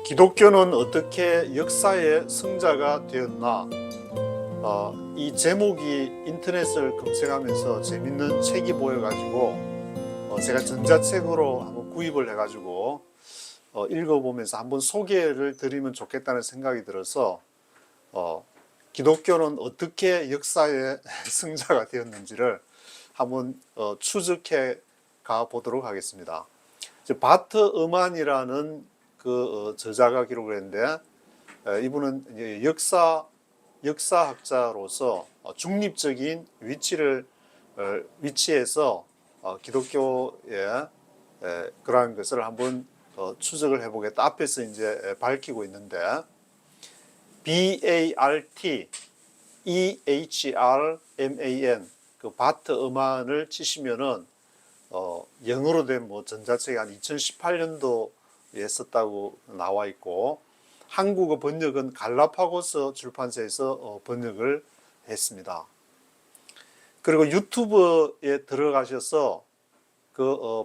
기독교는 어떻게 역사의 승자가 되었나? 이 제목이 인터넷을 검색하면서 재밌는 책이 보여가지고 제가 전자책으로 한번 구입을 해가지고 읽어보면서 한번 소개를 드리면 좋겠다는 생각이 들어서 기독교는 어떻게 역사의 승자가 되었는지를 한번 추적해 가 보도록 하겠습니다. 바트 어만이라는 저자가 기록을 했는데 이분은 역사학자로서 중립적인 위치에서 기독교의 그러한 것을 한번 추적을 해보겠다. 앞에서 이제 밝히고 있는데 BART EHRMAN 바트 어만을 치시면은 영어로 된 전자책이 한 2018년도에 썼다고 나와 있고 한국어 번역은 갈라파고스 출판사에서 번역을 했습니다. 그리고 유튜브에 들어가셔서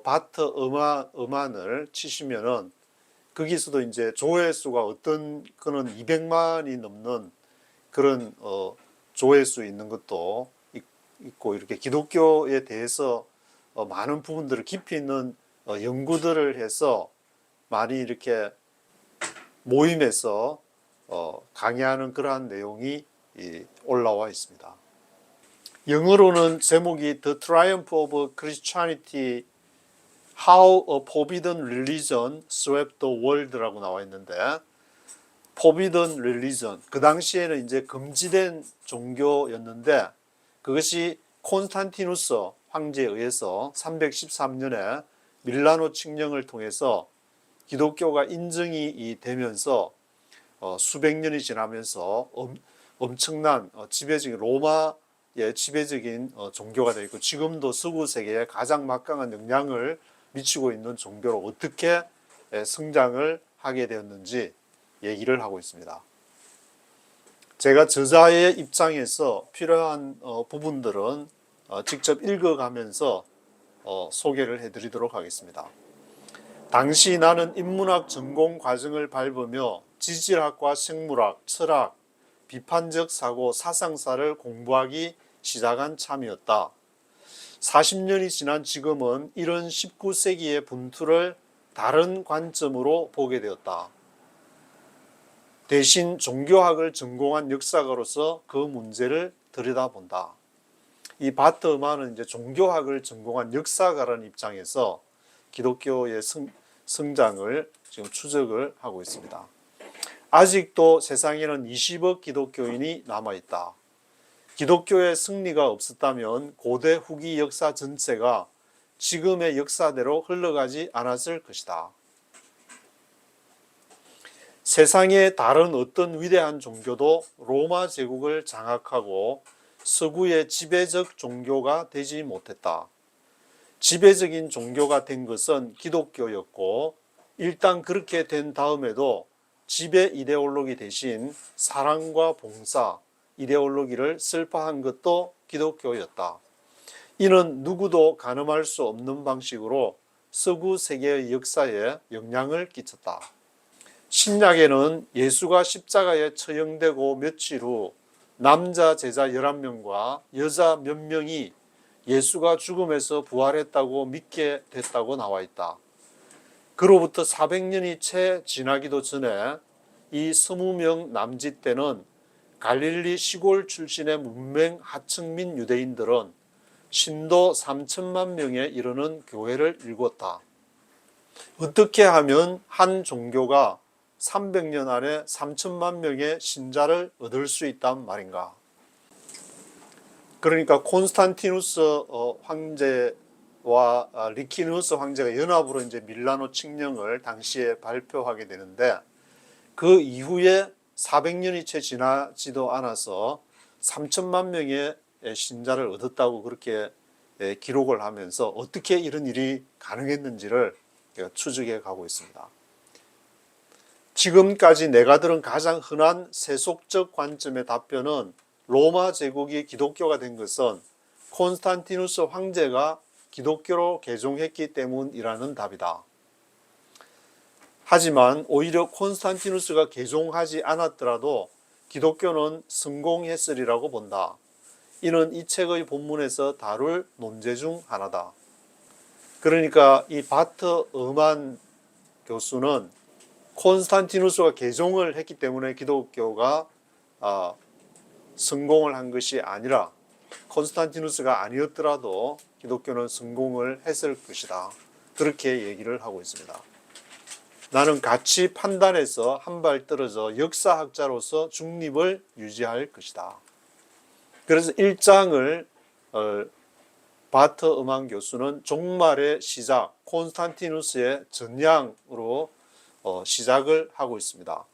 바트 어만을 치시면은 거기서도 이제 조회수가 어떤 거는 200만이 넘는 그런 조회수 있는 것도 있고 이렇게 기독교에 대해서 많은 부분들을 깊이 있는 연구들을 해서 많이 이렇게 모임에서 강의하는 그러한 내용이 올라와 있습니다. 영어로는 제목이 The Triumph of Christianity How a Forbidden Religion Swept the World라고 나와 있는데 Forbidden Religion 그 당시에는 이제 금지된 종교였는데 그것이 콘스탄티누스 황제에 의해서 313년에 밀라노 칙령을 통해서 기독교가 인정이 되면서 수백 년이 지나면서 엄청난 지배적인 로마의 지배적인 종교가 되어 있고 지금도 서구 세계에 가장 막강한 영향을 미치고 있는 종교로 어떻게 성장을 하게 되었는지 얘기를 하고 있습니다. 제가 저자의 입장에서 필요한 부분들은 직접 읽어가면서 소개를 해드리도록 하겠습니다. 당시 나는 인문학 전공 과정을 밟으며 지질학과 생물학, 철학, 비판적 사고, 사상사를 공부하기 시작한 참이었다. 40년이 지난 지금은 이런 19세기의 분투를 다른 관점으로 보게 되었다. 대신 종교학을 전공한 역사가로서 그 문제를 들여다본다. 이 바트 어만은 이제 종교학을 전공한 역사가라는 입장에서 기독교의 성장을 지금 추적을 하고 있습니다. 아직도 세상에는 20억 기독교인이 남아있다. 기독교의 승리가 없었다면 고대 후기 역사 전체가 지금의 역사대로 흘러가지 않았을 것이다. 세상의 다른 어떤 위대한 종교도 로마 제국을 장악하고 서구의 지배적 종교가 되지 못했다. 지배적인 종교가 된 것은 기독교였고 일단 그렇게 된 다음에도 지배 이데올로기 대신 사랑과 봉사 이데올로기를 설파한 것도 기독교였다. 이는 누구도 가늠할 수 없는 방식으로 서구 세계의 역사에 영향을 끼쳤다. 신약에는 예수가 십자가에 처형되고 며칠 후 남자 제자 11명과 여자 몇 명이 예수가 죽음에서 부활했다고 믿게 됐다고 나와 있다. 그로부터 400년이 채 지나기도 전에 이 20명 남짓 때는 갈릴리 시골 출신의 문맹 하층민 유대인들은 신도 3천만 명에 이르는 교회를 일궜다. 어떻게 하면 한 종교가 300년 안에 3천만 명의 신자를 얻을 수 있단 말인가? 그러니까 콘스탄티누스 황제와 리키누스 황제가 연합으로 이제 밀라노 칙령을 당시에 발표하게 되는데 그 이후에 400년이 채 지나지도 않아서 3천만 명의 신자를 얻었다고 그렇게 기록을 하면서 어떻게 이런 일이 가능했는지를 추적해 가고 있습니다. 지금까지 내가 들은 가장 흔한 세속적 관점의 답변은 로마 제국이 기독교가 된 것은 콘스탄티누스 황제가 기독교로 개종했기 때문이라는 답이다. 하지만 오히려 콘스탄티누스가 개종하지 않았더라도 기독교는 성공했으리라고 본다. 이는 이 책의 본문에서 다룰 논제 중 하나다. 그러니까 이 바트 어만 교수는 콘스탄티누스가 개종을 했기 때문에 기독교가 성공을 한 것이 아니라 콘스탄티누스가 아니었더라도 기독교는 성공을 했을 것이다. 그렇게 얘기를 하고 있습니다. 나는 가치 판단에서 한 발 떨어져 역사학자로서 중립을 유지할 것이다. 그래서 1장을 바트 어만 교수는 종말의 시작, 콘스탄티누스의 전향으로 시작을 하고 있습니다.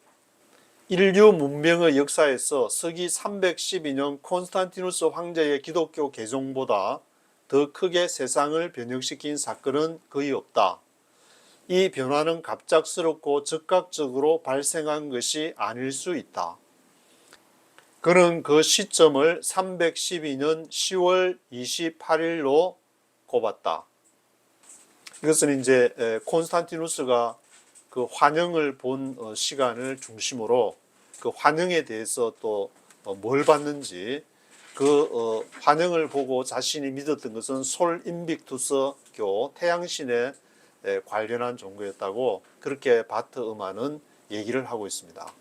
인류 문명의 역사에서 서기 312년 콘스탄티누스 황제의 기독교 개종보다 더 크게 세상을 변혁시킨 사건은 거의 없다. 이 변화는 갑작스럽고 즉각적으로 발생한 것이 아닐 수 있다. 그는 그 시점을 312년 10월 28일로 꼽았다. 이것은 이제 콘스탄티누스가 그 환영을 본 시간을 중심으로 그 환영에 대해서 또 뭘 봤는지 그 환영을 보고 자신이 믿었던 것은 솔 인빅투스교 태양신에 관련한 종교였다고 그렇게 바트 어만은 얘기를 하고 있습니다.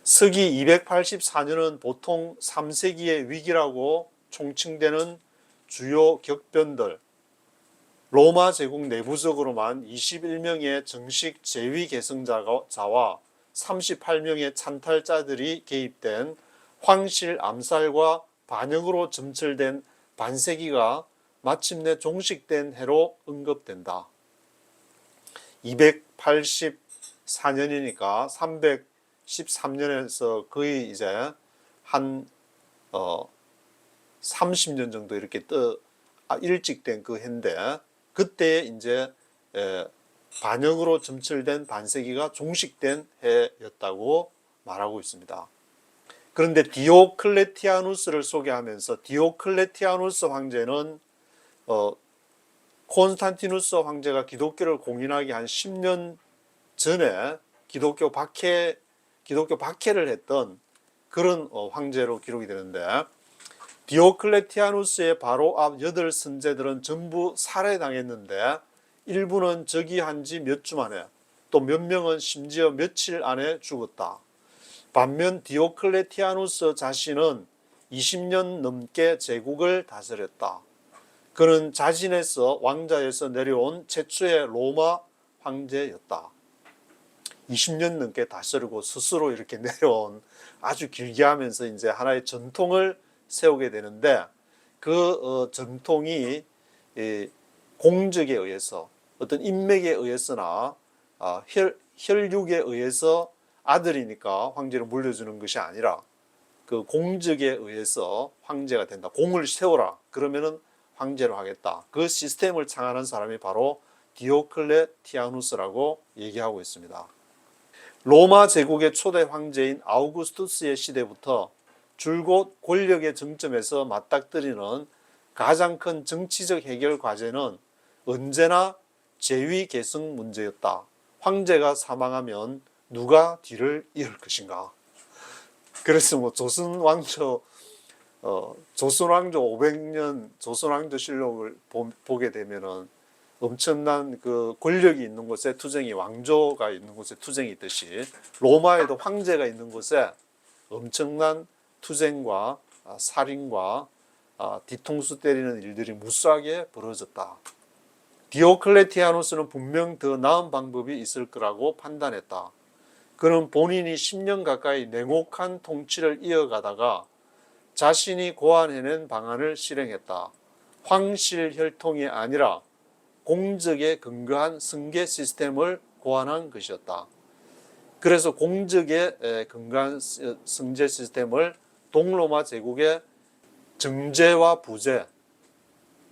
서기 284년은 보통 3세기의 위기라고 총칭되는 주요 격변들, 로마 제국 내부적으로만 21명의 정식 재위 계승자와 38명의 찬탈자들이 개입된 황실 암살과 반역으로 점철된 반세기가 마침내 종식된 해로 언급된다. 284년이니까 313년에서 거의 이제 한 30년 정도 이렇게 일찍 된 그 해인데 그때 이제 반역으로 점철된 반세기가 종식된 해였다고 말하고 있습니다. 그런데 디오클레티아누스를 소개하면서 디오클레티아누스 황제는 콘스탄티누스 황제가 기독교를 공인하기 한 10년 전에 기독교 박해를 했던 그런 황제로 기록이 되는데 디오클레티아누스의 바로 앞 8선제들은 전부 살해당했는데 일부는 즉위한 지 몇 주 만에 또 몇 명은 심지어 며칠 안에 죽었다. 반면 디오클레티아누스 자신은 20년 넘게 제국을 다스렸다. 그는 자진해서 왕자에서 내려온 최초의 로마 황제였다. 20년 넘게 다스리고 스스로 이렇게 내려온 아주 길게 하면서 이제 하나의 전통을 세우게 되는데 그 전통이 공적에 의해서 어떤 인맥에 의해서나 혈육에 의해서 아들이니까 황제를 물려주는 것이 아니라 그 공적에 의해서 황제가 된다. 공을 세워라. 그러면은 황제로 하겠다. 그 시스템을 창안한 사람이 바로 디오클레티아누스라고 얘기하고 있습니다. 로마 제국의 초대 황제인 아우구스투스의 시대부터 줄곧 권력의 정점에서 맞닥뜨리는 가장 큰 정치적 해결 과제는 언제나 재위 계승 문제였다. 황제가 사망하면 누가 뒤를 이을 것인가. 그래서 뭐 조선왕조 500년 조선왕조실록을 보게 되면은 엄청난 그 권력이 있는 곳에 투쟁이, 왕조가 있는 곳에 투쟁이 있듯이 로마에도 황제가 있는 곳에 엄청난 투쟁과 살인과 뒤통수 때리는 일들이 무수하게 벌어졌다. 디오클레티아누스는 분명 더 나은 방법이 있을 거라고 판단했다. 그는 본인이 10년 가까이 냉혹한 통치를 이어가다가 자신이 고안해낸 방안을 실행했다. 황실 혈통이 아니라 공적에 근거한 승계 시스템을 고안한 것이었다. 그래서 공적에 근거한 승제 시스템을 동로마 제국의 정제와 부제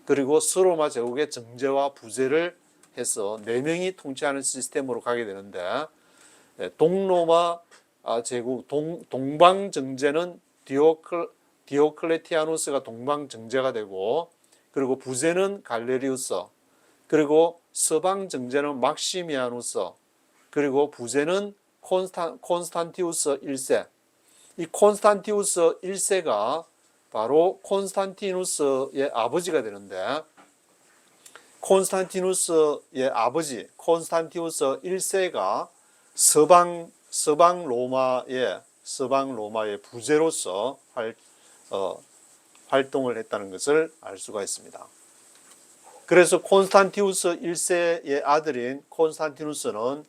그리고 서로마 제국의 정제와 부제를 해서 4명이 통치하는 시스템으로 가게 되는데 동로마 제국 동방정제는 디오클레티아누스가 동방정제가 되고 그리고 부제는 갈레리우스 그리고 서방 정제는 막시미아누스, 그리고 부제는 콘스탄티우스 1세. 이 콘스탄티우스 1세가 바로 콘스탄티누스의 아버지가 되는데, 콘스탄티누스의 아버지 콘스탄티우스 1세가 서방 로마의 부제로서 활동을 했다는 것을 알 수가 있습니다. 그래서 콘스탄티우스 1세의 아들인 콘스탄티누스는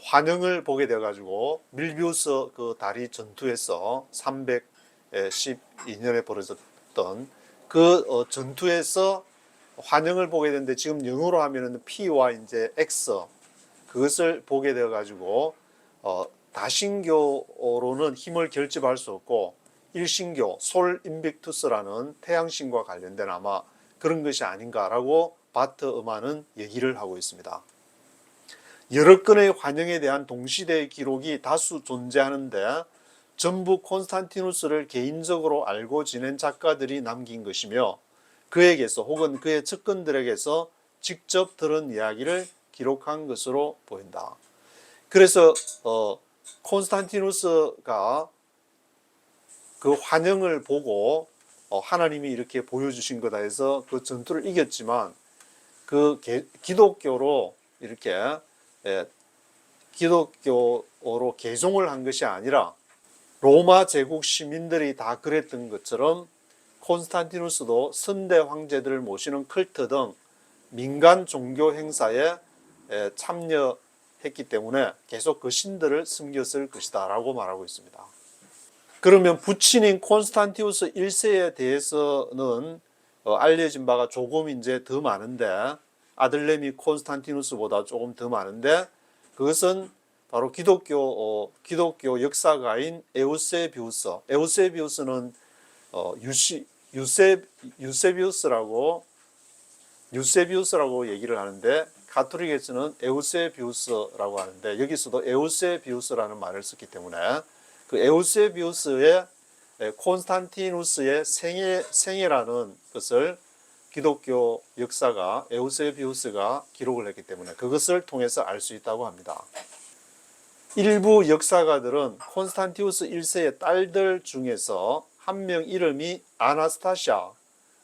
환영을 보게 되어가지고 밀비우스 그 다리 전투에서 312년에 벌어졌던 그 전투에서 환영을 보게 되는데, 지금 영어로 하면은 P와 이제 X, 그것을 보게 되어가지고 다신교로는 힘을 결집할 수 없고 일신교 솔 인빅투스라는 태양신과 관련된 아마 그런 것이 아닌가라고 바트 음안은 얘기를 하고 있습니다. 여러 건의 환영에 대한 동시대의 기록이 다수 존재하는데 전부 콘스탄티누스를 개인적으로 알고 지낸 작가들이 남긴 것이며, 그에게서 혹은 그의 측근들에게서 직접 들은 이야기를 기록한 것으로 보인다. 그래서 콘스탄티누스가 그 환영을 보고 하나님이 이렇게 보여주신 거다 해서 그 전투를 이겼지만, 그 기독교로 이렇게 기독교로 개종을 한 것이 아니라 로마 제국 시민들이 다 그랬던 것처럼 콘스탄티누스도 선대 황제들을 모시는 컬트 등 민간 종교 행사에 참여했기 때문에 계속 그 신들을 섬겼을 것이다 라고 말하고 있습니다. 그러면 부친인 콘스탄티우스 1세에 대해서는 알려진 바가 조금 이제 더 많은데, 아들내미 콘스탄티누스보다 조금 더 많은데, 그것은 바로 기독교 역사가인 에우세비우스는 유세비우스라고 얘기를 하는데, 가톨릭에서는 에우세비우스라고 하는데, 여기서도 에우세비우스라는 말을 썼기 때문에 그 에우세비우스의 콘스탄티누스의 생애라는 것을 기독교 역사가 에우세비우스가 기록을 했기 때문에 그것을 통해서 알 수 있다고 합니다. 일부 역사가들은 콘스탄티우스 1세의 딸들 중에서 한 명 이름이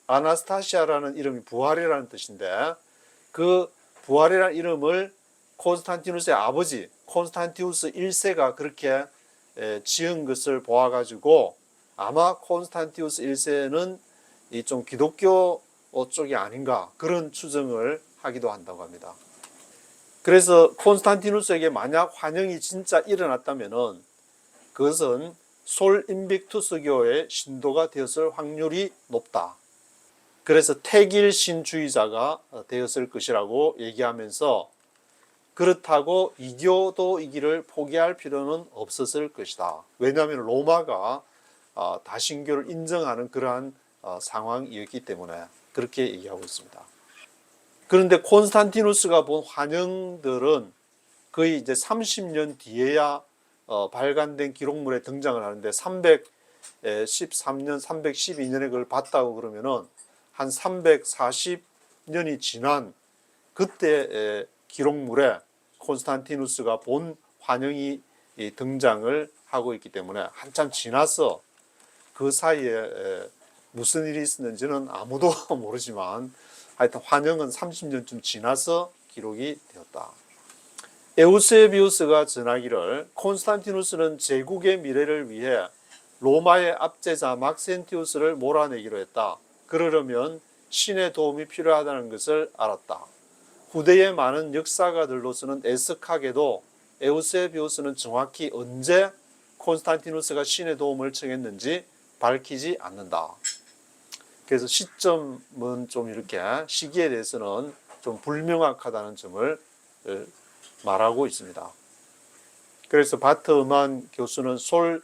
아나스타시아라는 이름이 부활이라는 뜻인데, 그 부활이라는 이름을 콘스탄티누스의 아버지 콘스탄티우스 1세가 그렇게 지은 것을 보아가지고 아마 콘스탄티우스 1세는 좀 기독교 쪽이 아닌가, 그런 추정을 하기도 한다고 합니다. 그래서 콘스탄티누스에게 만약 환영이 진짜 일어났다면은 그것은 솔 인빅투스교의 신도가 되었을 확률이 높다. 그래서 태길신주의자가 되었을 것이라고 얘기하면서, 그렇다고 이교도이기를 포기할 필요는 없었을 것이다. 왜냐하면 로마가 다신교를 인정하는 그러한 상황이었기 때문에 그렇게 얘기하고 있습니다. 그런데 콘스탄티누스가 본 환영들은 거의 이제 30년 뒤에야 발간된 기록물에 등장을 하는데, 313년, 312년에 그걸 봤다고 그러면은 한 340년이 지난 그때 기록물에 콘스탄티누스가 본 환영이 등장을 하고 있기 때문에 한참 지나서 그 사이에 무슨 일이 있었는지는 아무도 모르지만 하여튼 환영은 30년쯤 지나서 기록이 되었다. 에우세비우스가 전하기를 콘스탄티누스는 제국의 미래를 위해 로마의 압제자 막센티우스를 몰아내기로 했다. 그러려면 신의 도움이 필요하다는 것을 알았다. 후대의 많은 역사가들로서는 애석하게도 에우세비우스는 정확히 언제 콘스탄티누스가 신의 도움을 청했는지 밝히지 않는다. 그래서 시점은 좀 이렇게 시기에 대해서는 좀 불명확하다는 점을 말하고 있습니다. 그래서 바트 음안 교수는 솔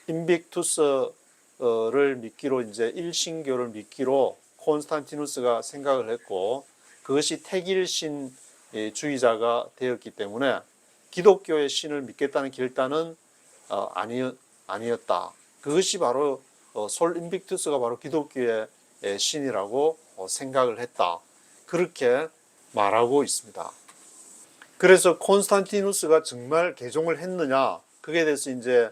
인빅투스를 믿기로, 이제 일신교를 믿기로 콘스탄티누스가 생각을 했고, 그것이 태길신주의자가 되었기 때문에 기독교의 신을 믿겠다는 결단은 아니었다. 그것이 바로 솔 인빅투스가 바로 기독교의 신이라고 생각을 했다. 그렇게 말하고 있습니다. 그래서 콘스탄티누스가 정말 개종을 했느냐, 그에 대해서 이제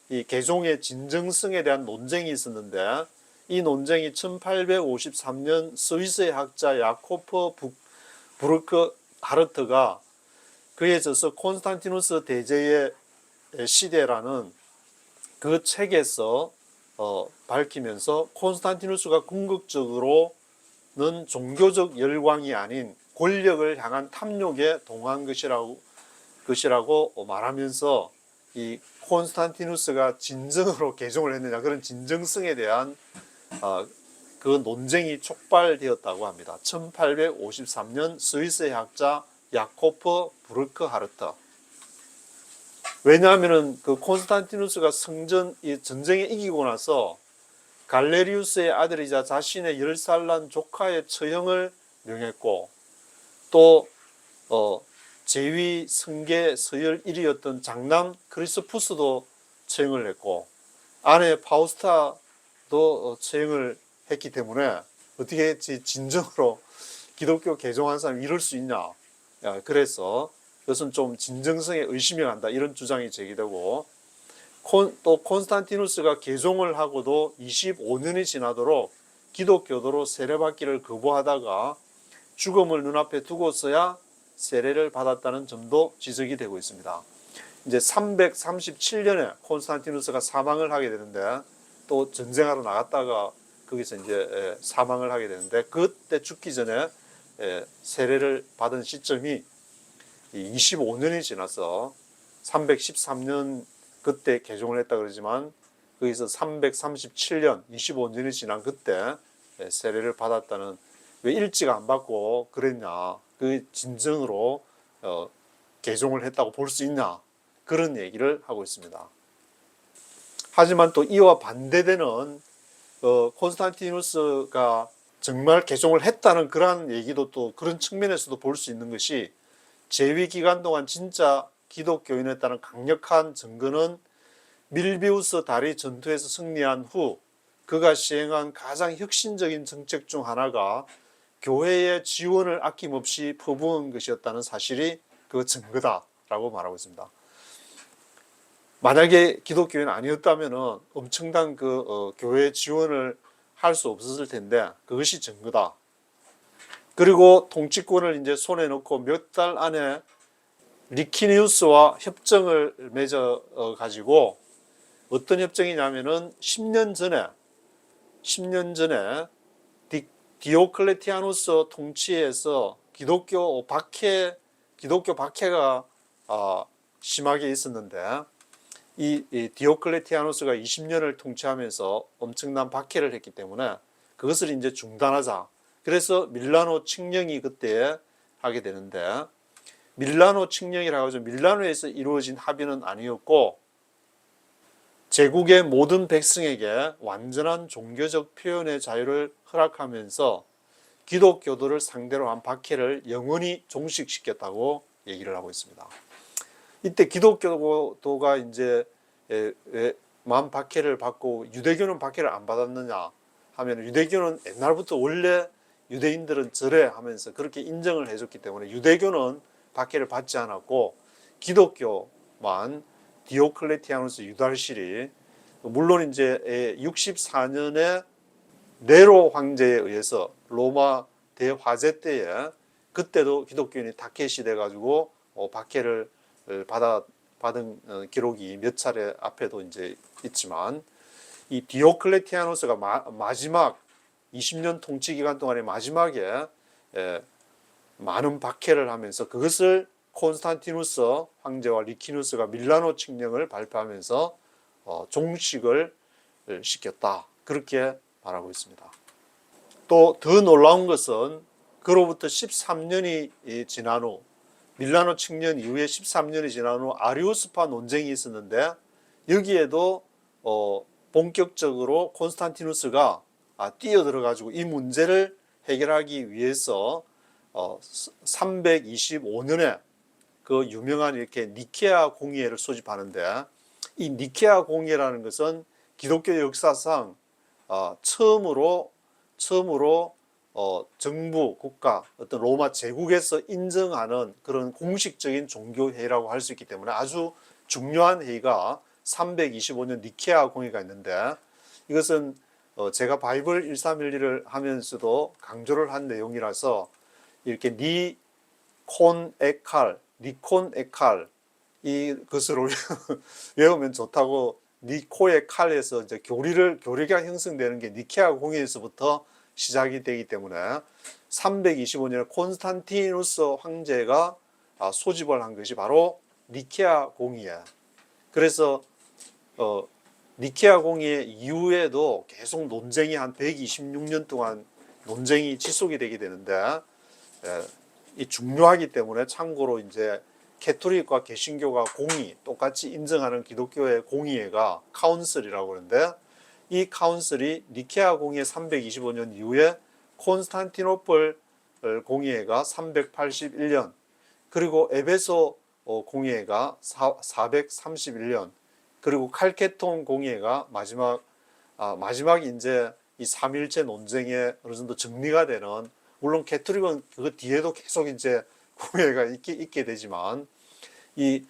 이 개종의 진정성에 대한 논쟁이 있었는데, 이 논쟁이 1853년 스위스의 학자 야코프 브루크 하르트가 그에 있어서 콘스탄티누스 대제의 시대라는 그 책에서 밝히면서 콘스탄티누스가 궁극적으로는 종교적 열광이 아닌 권력을 향한 탐욕에 동한 것이라고 말하면서 이 콘스탄티누스가 진정으로 개종을 했느냐, 그런 진정성에 대한 그 논쟁이 촉발되었다고 합니다. 1853년 스위스의 학자 야코프 브루크 하르트. 왜냐하면은 그 콘스탄티누스가 이 전쟁에 이기고 나서 갈레리우스의 아들이자 자신의 10살 난 조카의 처형을 명했고, 또 제위 성계 서열 1위였던 장남 크리스푸스도 처형을 했고, 아내 파우스타도 처형을 했기 때문에 어떻게 진정으로 기독교 개종한 사람이 이럴 수 있냐. 그래서 그것은 좀 진정성에 의심이 간다, 이런 주장이 제기되고, 또 콘스탄티누스가 개종을 하고도 25년이 지나도록 기독교도로 세례받기를 거부하다가 죽음을 눈앞에 두고서야 세례를 받았다는 점도 지적이 되고 있습니다. 이제 337년에 콘스탄티누스가 사망을 하게 되는데, 또 전쟁하러 나갔다가 거기서 이제 사망을 하게 되는데, 그때 죽기 전에 세례를 받은 시점이 25년이 지나서 313년 그때 개종을 했다 그러지만, 거기서 337년 25년이 지난 그때 세례를 받았다는, 왜 일찍 안 받고 그랬냐, 그 진정으로 개종을 했다고 볼 수 있냐, 그런 얘기를 하고 있습니다. 하지만 또 이와 반대되는 콘스탄티누스가 정말 개종을 했다는 그런 얘기도, 또 그런 측면에서도 볼 수 있는 것이, 재위 기간 동안 진짜 기독교인이었다는 강력한 증거는 밀비우스 다리 전투에서 승리한 후 그가 시행한 가장 혁신적인 정책 중 하나가 교회의 지원을 아낌없이 퍼부은 것이었다는 사실이 그 증거다라고 말하고 있습니다. 만약에 기독교인 아니었다면 엄청난 교회 지원을 할 수 없었을 텐데, 그것이 증거다. 그리고 통치권을 이제 손에 넣고 몇 달 안에 리키니우스와 협정을 맺어 가지고, 어떤 협정이냐면은 10년 전에 디오클레티아누스 통치에서 기독교 박해가 심하게 있었는데, 이 디오클레티아누스가 20년을 통치하면서 엄청난 박해를 했기 때문에 그것을 이제 중단하자. 그래서 밀라노 칙령이 그때 하게 되는데, 밀라노 칙령이라고 하죠. 밀라노에서 이루어진 합의는 아니었고, 제국의 모든 백성에게 완전한 종교적 표현의 자유를 허락하면서 기독교도를 상대로 한 박해를 영원히 종식시켰다고 얘기를 하고 있습니다. 이때 기독교도가 이제 만 박해를 받고 유대교는 박해를 안 받았느냐 하면, 유대교는 옛날부터 원래 유대인들은 저래 하면서 그렇게 인정을 해줬기 때문에 유대교는 박해를 받지 않았고, 기독교만 디오클레티아누스 유달실이, 물론 이제 64년에 네로 황제에 의해서 로마 대화재 때에 그때도 기독교인이 타켓이 돼가지고 박해를 받은 기록이 몇 차례 앞에도 이제 있지만, 이 디오클레티아누스가 마지막 20년 통치 기간 동안에 마지막에 많은 박해를 하면서 그것을 콘스탄티누스 황제와 리키누스가 밀라노 칙령을 발표하면서 종식을 시켰다, 그렇게 말하고 있습니다. 또 더 놀라운 것은 그로부터 13년이 지난 후, 밀라노 칙령 이후에 13년이 지난 후 아리우스파 논쟁이 있었는데, 여기에도 본격적으로 콘스탄티누스가 뛰어들어가지고 이 문제를 해결하기 위해서 325년에 그 유명한 이렇게 니케아 공의회를 소집하는데, 이 니케아 공의회라는 것은 기독교 역사상 처음으로 정부, 국가, 어떤 로마 제국에서 인정하는 그런 공식적인 종교회의라고 할 수 있기 때문에 아주 중요한 회의가 325년 니케아 공의가 있는데, 이것은 제가 바이블 1312를 하면서도 강조를 한 내용이라서 이렇게 니콘 에칼, 니콘 에칼 이것을 외우면 좋다고, 니코의 칼에서 이제 교리가 형성되는 게 니케아 공의에서부터 시작이 되기 때문에 325년에 콘스탄티누스 황제가 소집을 한 것이 바로 니케아 공의예요. 그래서 니케아 공의 이후에도 계속 논쟁이 한 126년 동안 논쟁이 지속이 되게 되는데, 이 중요하기 때문에 참고로 이제 캐토릭과 개신교가 공의 똑같이 인정하는 기독교의 공의회가 카운슬이라고 그러는데, 이 카운슬이 니케아 공의회 325년 이후에 콘스탄티노플 공의회가 381년, 그리고 에베소 공의회가 431년, 그리고 칼케톤 공의회가 마지막 이제 이 삼일체 논쟁에 어느 정도 정리가 되는, 물론 캐토릭은 그 뒤에도 계속 이제 공의회가 있게 되지만 이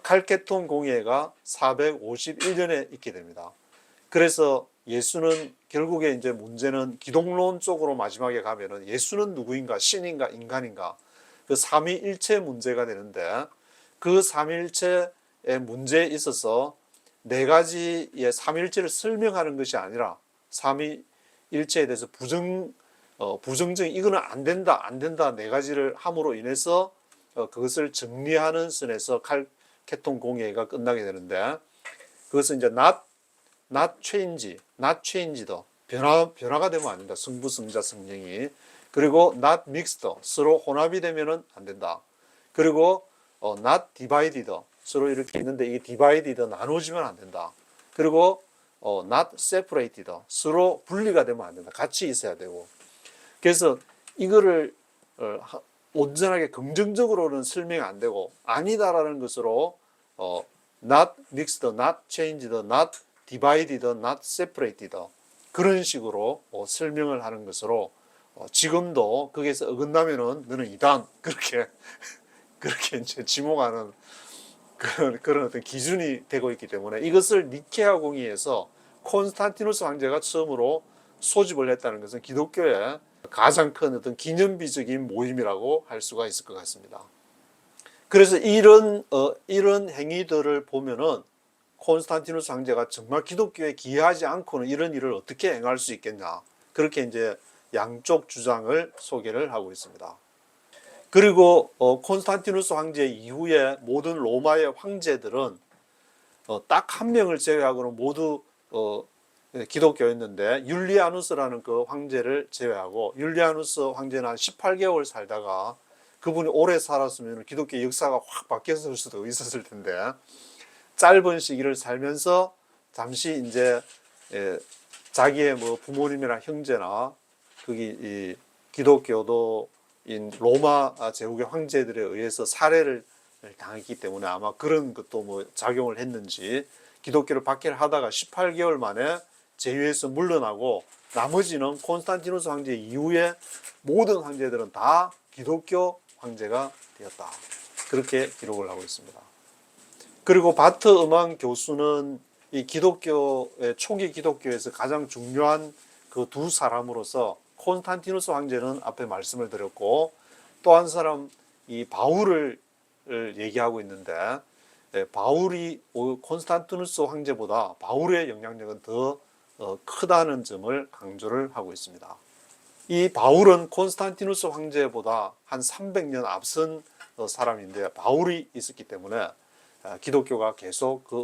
칼케톤 공의회가 451년에 있게 됩니다. 그래서 예수는 결국에 이제 문제는 기독론 쪽으로 마지막에 가면은 예수는 누구인가, 신인가, 인간인가, 그 삼위일체 문제가 되는데, 그 삼위일체의 문제에 있어서 네 가지의 삼위일체를 설명하는 것이 아니라 삼위일체에 대해서 부정적 이거는 안 된다 네 가지를 함으로 인해서 그것을 정리하는 선에서 칼케톤 공의회가 끝나게 되는데, 그것은 이제 not change 더 변화가 되면 안 된다. 성부, 성자, 성령이. 그리고 not mixed, 서로 혼합이 되면은 안 된다. 그리고 not divided, 서로 이렇게 있는데 이게 divided, 나누어지면 안 된다. 그리고 not separated, 서로 분리가 되면 안 된다. 같이 있어야 되고. 그래서 이거를 온전하게 긍정적으로는 설명이 안 되고, 아니다라는 것으로 not mixed, not changed, not divided, not separated, 그런 식으로 설명을 하는 것으로 지금도 거기에서 어긋나면은 너는 이단, 그렇게 이제 지목하는 그런 어떤 기준이 되고 있기 때문에, 이것을 니케아 공의에서 콘스탄티누스 황제가 처음으로 소집을 했다는 것은 기독교의 가장 큰 어떤 기념비적인 모임이라고 할 수가 있을 것 같습니다. 그래서 이런 행위들을 보면은 콘스탄티누스 황제가 정말 기독교에 기여하지 않고는 이런 일을 어떻게 행할 수 있겠냐, 그렇게 이제 양쪽 주장을 소개를 하고 있습니다. 그리고 콘스탄티누스 황제 이후에 모든 로마의 황제들은 딱 한 명을 제외하고는 모두 기독교였는데, 율리아누스라는 그 황제를 제외하고, 율리아누스 황제는 한 18개월 살다가, 그분이 오래 살았으면 기독교 역사가 확 바뀌었을 수도 있었을 텐데, 짧은 시기를 살면서 잠시 이제 자기의 뭐 부모님이나 형제나 거기 이 기독교도인 로마 제국의 황제들에 의해서 살해를 당했기 때문에 아마 그런 것도 뭐 작용을 했는지 기독교를 박해를 하다가 18개월 만에 제위에서 물러나고, 나머지는 콘스탄티누스 황제 이후에 모든 황제들은 다 기독교 황제가 되었다, 그렇게 기록을 하고 있습니다. 그리고 바트 음악 교수는 이 기독교의 초기 기독교에서 가장 중요한 그 두 사람으로서, 콘스탄티누스 황제는 앞에 말씀을 드렸고, 또 한 사람 이 바울을 얘기하고 있는데, 바울이 콘스탄티누스 황제보다 바울의 영향력은 더 크다는 점을 강조를 하고 있습니다. 이 바울은 콘스탄티누스 황제보다 한 300년 앞선 사람인데, 바울이 있었기 때문에 기독교가 계속 그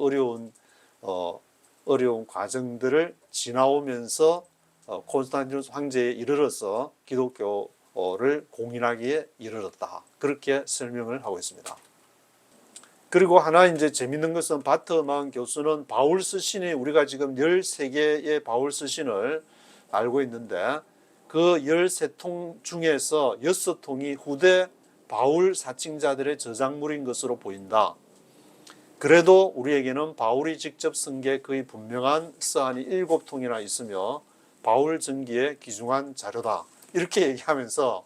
어려운 과정들을 지나오면서 콘스탄티누스 황제에 이르러서 기독교를 공인하기에 이르렀다, 그렇게 설명을 하고 있습니다. 그리고 하나 이제 재밌는 것은, 바트만 교수는 바울 서신이 우리가 지금 13개의 바울 서신을 알고 있는데, 그 13통 중에서 6통이 후대 바울 사칭자들의 저작물인 것으로 보인다. 그래도 우리에게는 바울이 직접 쓴 게 거의 분명한 서한이 7통이나 있으며 바울 전기에 귀중한 자료다, 이렇게 얘기하면서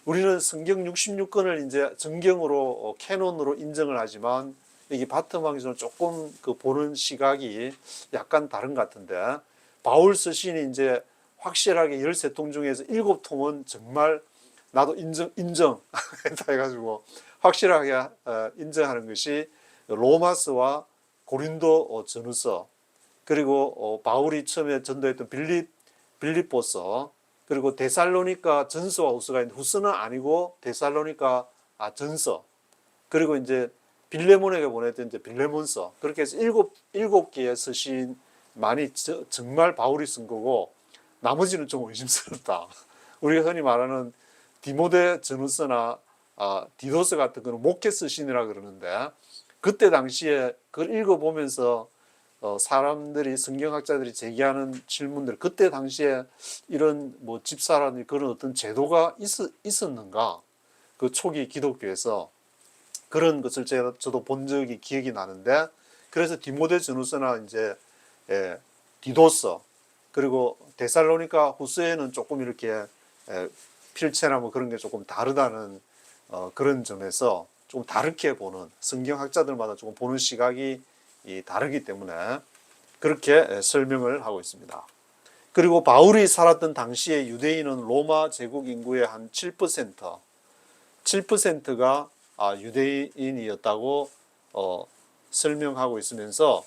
우리는 성경 66권을 이제 정경으로 캐논으로 인정을 하지만 여기 바텀왕에서는 조금 그 보는 시각이 약간 다른 것 같은데 바울 서신이 이제 확실하게 13통 중에서 7통은 정말 나도 인정했다 해가지고 확실하게 인정하는 것이 로마서와 고린도 전후서 그리고 바울이 처음에 전도했던 빌립보서 그리고 데살로니가 전서와 후서가 있는데 후서는 아니고 데살로니가 전서 그리고 이제 빌레몬에게 보냈던 이제 빌레몬서 그렇게 해서 일곱 개의 서신 많이 정말 바울이 쓴 거고 나머지는 좀 의심스럽다. 우리가 흔히 말하는 디모데 전후서나 디도서 같은 거는 목회 서신이라 그러는데 그때 당시에 그걸 읽어보면서 사람들이 성경학자들이 제기하는 질문들 그때 당시에 이런 뭐 집사라든지 그런 어떤 제도가 있었는가 그 초기 기독교에서 그런 것을 저도 본 적이 기억이 나는데 그래서 디모데 전후서나 이제 디도서 그리고 데살로니가 후서에는 조금 이렇게 필체나 뭐 그런 게 조금 다르다는 그런 점에서 좀 다르게 보는 성경학자들마다 조금 보는 시각이 다르기 때문에 그렇게 설명을 하고 있습니다. 그리고 바울이 살았던 당시에 유대인은 로마 제국 인구의 한 7%가 유대인이었다고 설명하고 있으면서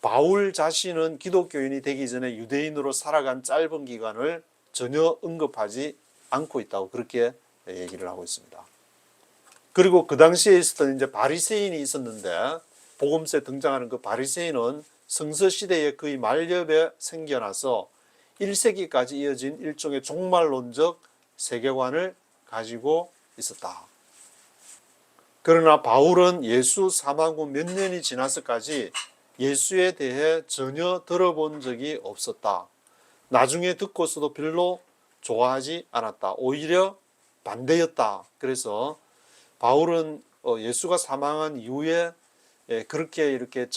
바울 자신은 기독교인이 되기 전에 유대인으로 살아간 짧은 기간을 전혀 언급하지 않고 있다고 그렇게 얘기를 하고 있습니다. 그리고 그 당시에 있었던 이제 바리새인이 있었는데 복음서에 등장하는 그 바리새인은 성서 시대의 거의 말엽에 생겨나서 1세기까지 이어진 일종의 종말론적 세계관을 가지고 있었다. 그러나 바울은 예수 사망 후 몇 년이 지나서까지 예수에 대해 전혀 들어본 적이 없었다. 나중에 듣고서도 별로 좋아하지 않았다. 오히려 반대였다. 그래서 바울은 예수가 사망한 이후에 그렇게 이렇게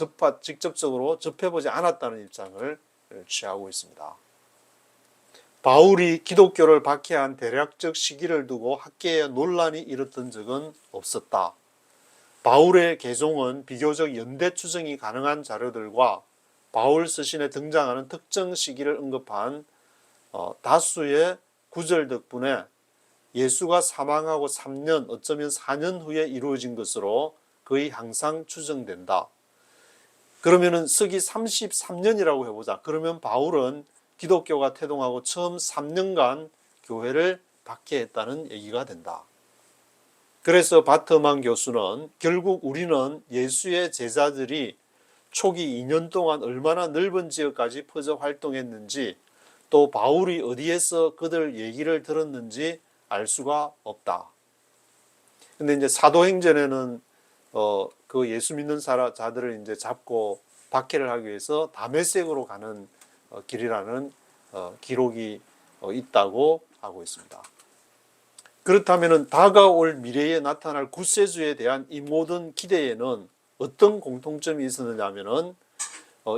직접적으로 접해보지 않았다는 입장을 취하고 있습니다. 바울이 기독교를 박해한 대략적 시기를 두고 학계에 논란이 일었던 적은 없었다. 바울의 개종은 비교적 연대 추정이 가능한 자료들과 바울 서신에 등장하는 특정 시기를 언급한 다수의 구절 덕분에 예수가 사망하고 3년 어쩌면 4년 후에 이루어진 것으로 거의 항상 추정된다. 그러면은 서기 33년이라고 해보자. 그러면 바울은 기독교가 태동하고 처음 3년간 교회를 박해했다는 얘기가 된다. 그래서 바트만 교수는 결국 우리는 예수의 제자들이 초기 2년 동안 얼마나 넓은 지역까지 퍼져 활동했는지 또 바울이 어디에서 그들 얘기를 들었는지 알 수가 없다. 근데 이제 사도행전에는 그 예수 믿는 자들을 이제 잡고 박해를 하기 위해서 다메섹으로 가는 길이라는 기록이 있다고 하고 있습니다. 그렇다면 다가올 미래에 나타날 구세주에 대한 이 모든 기대에는 어떤 공통점이 있었느냐 하면은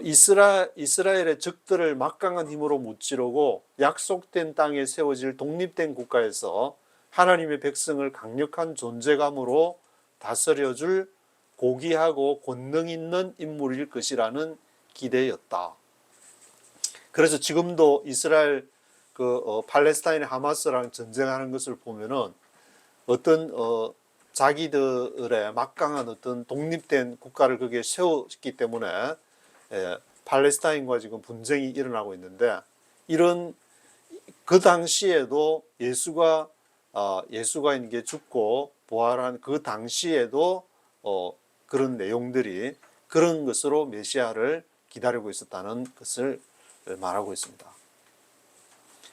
이스라엘의 적들을 막강한 힘으로 무찌르고 약속된 땅에 세워질 독립된 국가에서 하나님의 백성을 강력한 존재감으로 다스려줄 고귀하고 권능 있는 인물일 것이라는 기대였다. 그래서 지금도 이스라엘 팔레스타인의 하마스랑 전쟁하는 것을 보면은 어떤 자기들의 막강한 어떤 독립된 국가를 거기에 세웠기 때문에 팔레스타인과 지금 분쟁이 일어나고 있는데 이런 그 당시에도 예수가 이게 죽고 부활한 그 당시에도 그런 내용들이 그런 것으로 메시아를 기다리고 있었다는 것을 말하고 있습니다.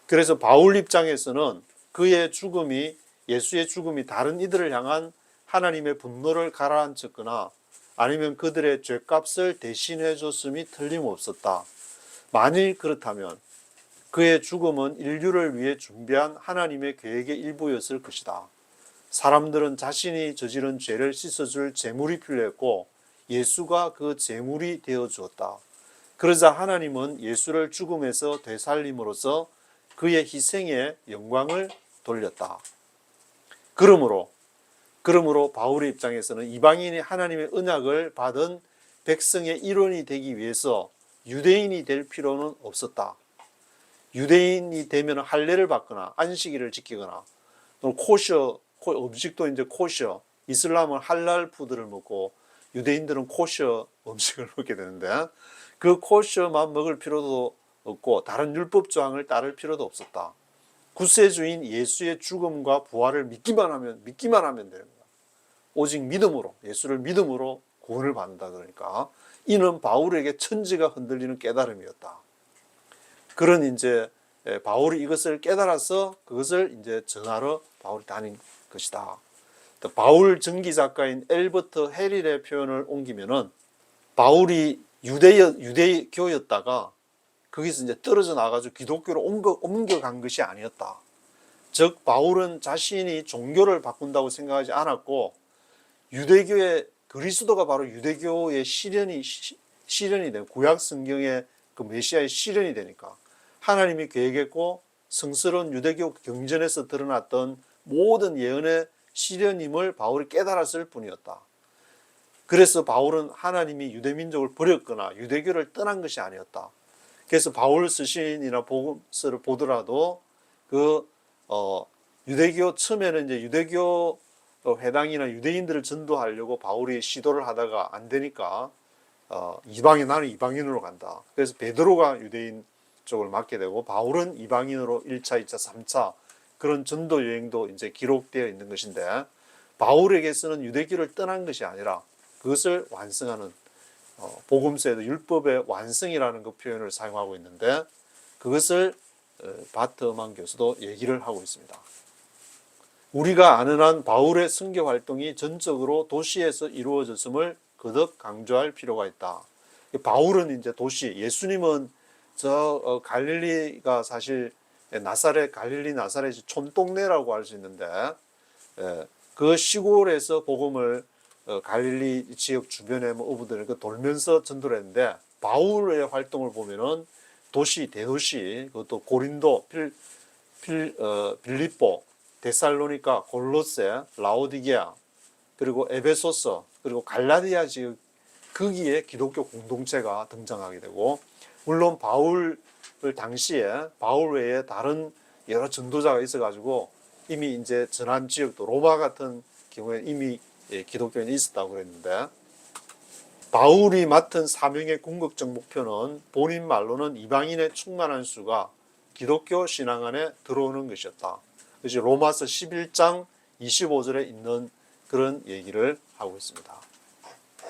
그래서 바울 입장에서는 그의 죽음이 예수의 죽음이 다른 이들을 향한 하나님의 분노를 가라앉혔거나 아니면 그들의 죄값을 대신해 줬음이 틀림없었다. 만일 그렇다면 그의 죽음은 인류를 위해 준비한 하나님의 계획의 일부였을 것이다. 사람들은 자신이 저지른 죄를 씻어줄 제물이 필요했고 예수가 그 제물이 되어 주었다. 그러자 하나님은 예수를 죽음에서 되살림으로써 그의 희생에 영광을 돌렸다. 그러므로 바울의 입장에서는 이방인이 하나님의 언약을 받은 백성의 일원이 되기 위해서 유대인이 될 필요는 없었다. 유대인이 되면 할례를 받거나 안식일을 지키거나 또는 코셔 음식도 이제 코셔, 이슬람은 할랄 푸드를 먹고 유대인들은 코셔 음식을 먹게 되는데 그 코셔만 먹을 필요도 없고 다른 율법 조항을 따를 필요도 없었다. 구세주인 예수의 죽음과 부활을 믿기만 하면 되는 거야. 오직 믿음으로, 예수를 믿음으로 구원을 받는다. 그러니까 이는 바울에게 천지가 흔들리는 깨달음이었다. 그런 이제 바울이 이것을 깨달아서 그것을 이제 전하러 바울이 다닌 것이다. 바울 전기 작가인 엘버트 헤릴의 표현을 옮기면은 바울이 유대교였다가 거기서 이제 떨어져 나가지고 기독교로 옮겨간 것이 아니었다. 즉 바울은 자신이 종교를 바꾼다고 생각하지 않았고 유대교의 그리스도가 바로 유대교의 실현이 된 구약 성경의 그 메시아의 실현이 되니까 하나님이 계획했고 성스러운 유대교 경전에서 드러났던 모든 예언의 실현임을 바울이 깨달았을 뿐이었다. 그래서 바울은 하나님이 유대민족을 버렸거나 유대교를 떠난 것이 아니었다. 그래서 바울 서신이나 복음서를 보더라도 유대교 처음에는 이제 유대교 회당이나 유대인들을 전도하려고 바울이 시도를 하다가 안 되니까 나는 이방인으로 간다. 그래서 베드로가 유대인 쪽을 맡게 되고 바울은 이방인으로 1차, 2차, 3차 그런 전도 여행도 이제 기록되어 있는 것인데 바울에게서는 유대교를 떠난 것이 아니라 그것을 완성하는 복음서에도 율법의 완성이라는 그 표현을 사용하고 있는데 그것을 바트만 교수도 얘기를 하고 있습니다. 우리가 아는 한 바울의 선교 활동이 전적으로 도시에서 이루어졌음을 거듭 강조할 필요가 있다. 바울은 이제 도시, 예수님은 갈릴리가 사실 갈릴리 나사렛이 촌동네라고 할 수 있는데 그 시골에서 복음을 갈릴리 지역 주변의 어부들을 돌면서 전도를 했는데 바울의 활동을 보면은 대도시, 그것도 고린도, 빌립보, 데살로니가, 골로새, 라오디게아, 그리고 에베소서, 그리고 갈라디아 지역 거기에 기독교 공동체가 등장하게 되고 물론 바울 당시에 바울 외에 다른 여러 전도자가 있어가지고 이미 이제 전한 지역도 로마 같은 경우에 이미 기독교인이 있었다고 그랬는데 바울이 맡은 사명의 궁극적 목표는 본인 말로는 이방인의 충만한 수가 기독교 신앙 안에 들어오는 것이었다. 그래서 로마서 11장 25절에 있는 그런 얘기를 하고 있습니다.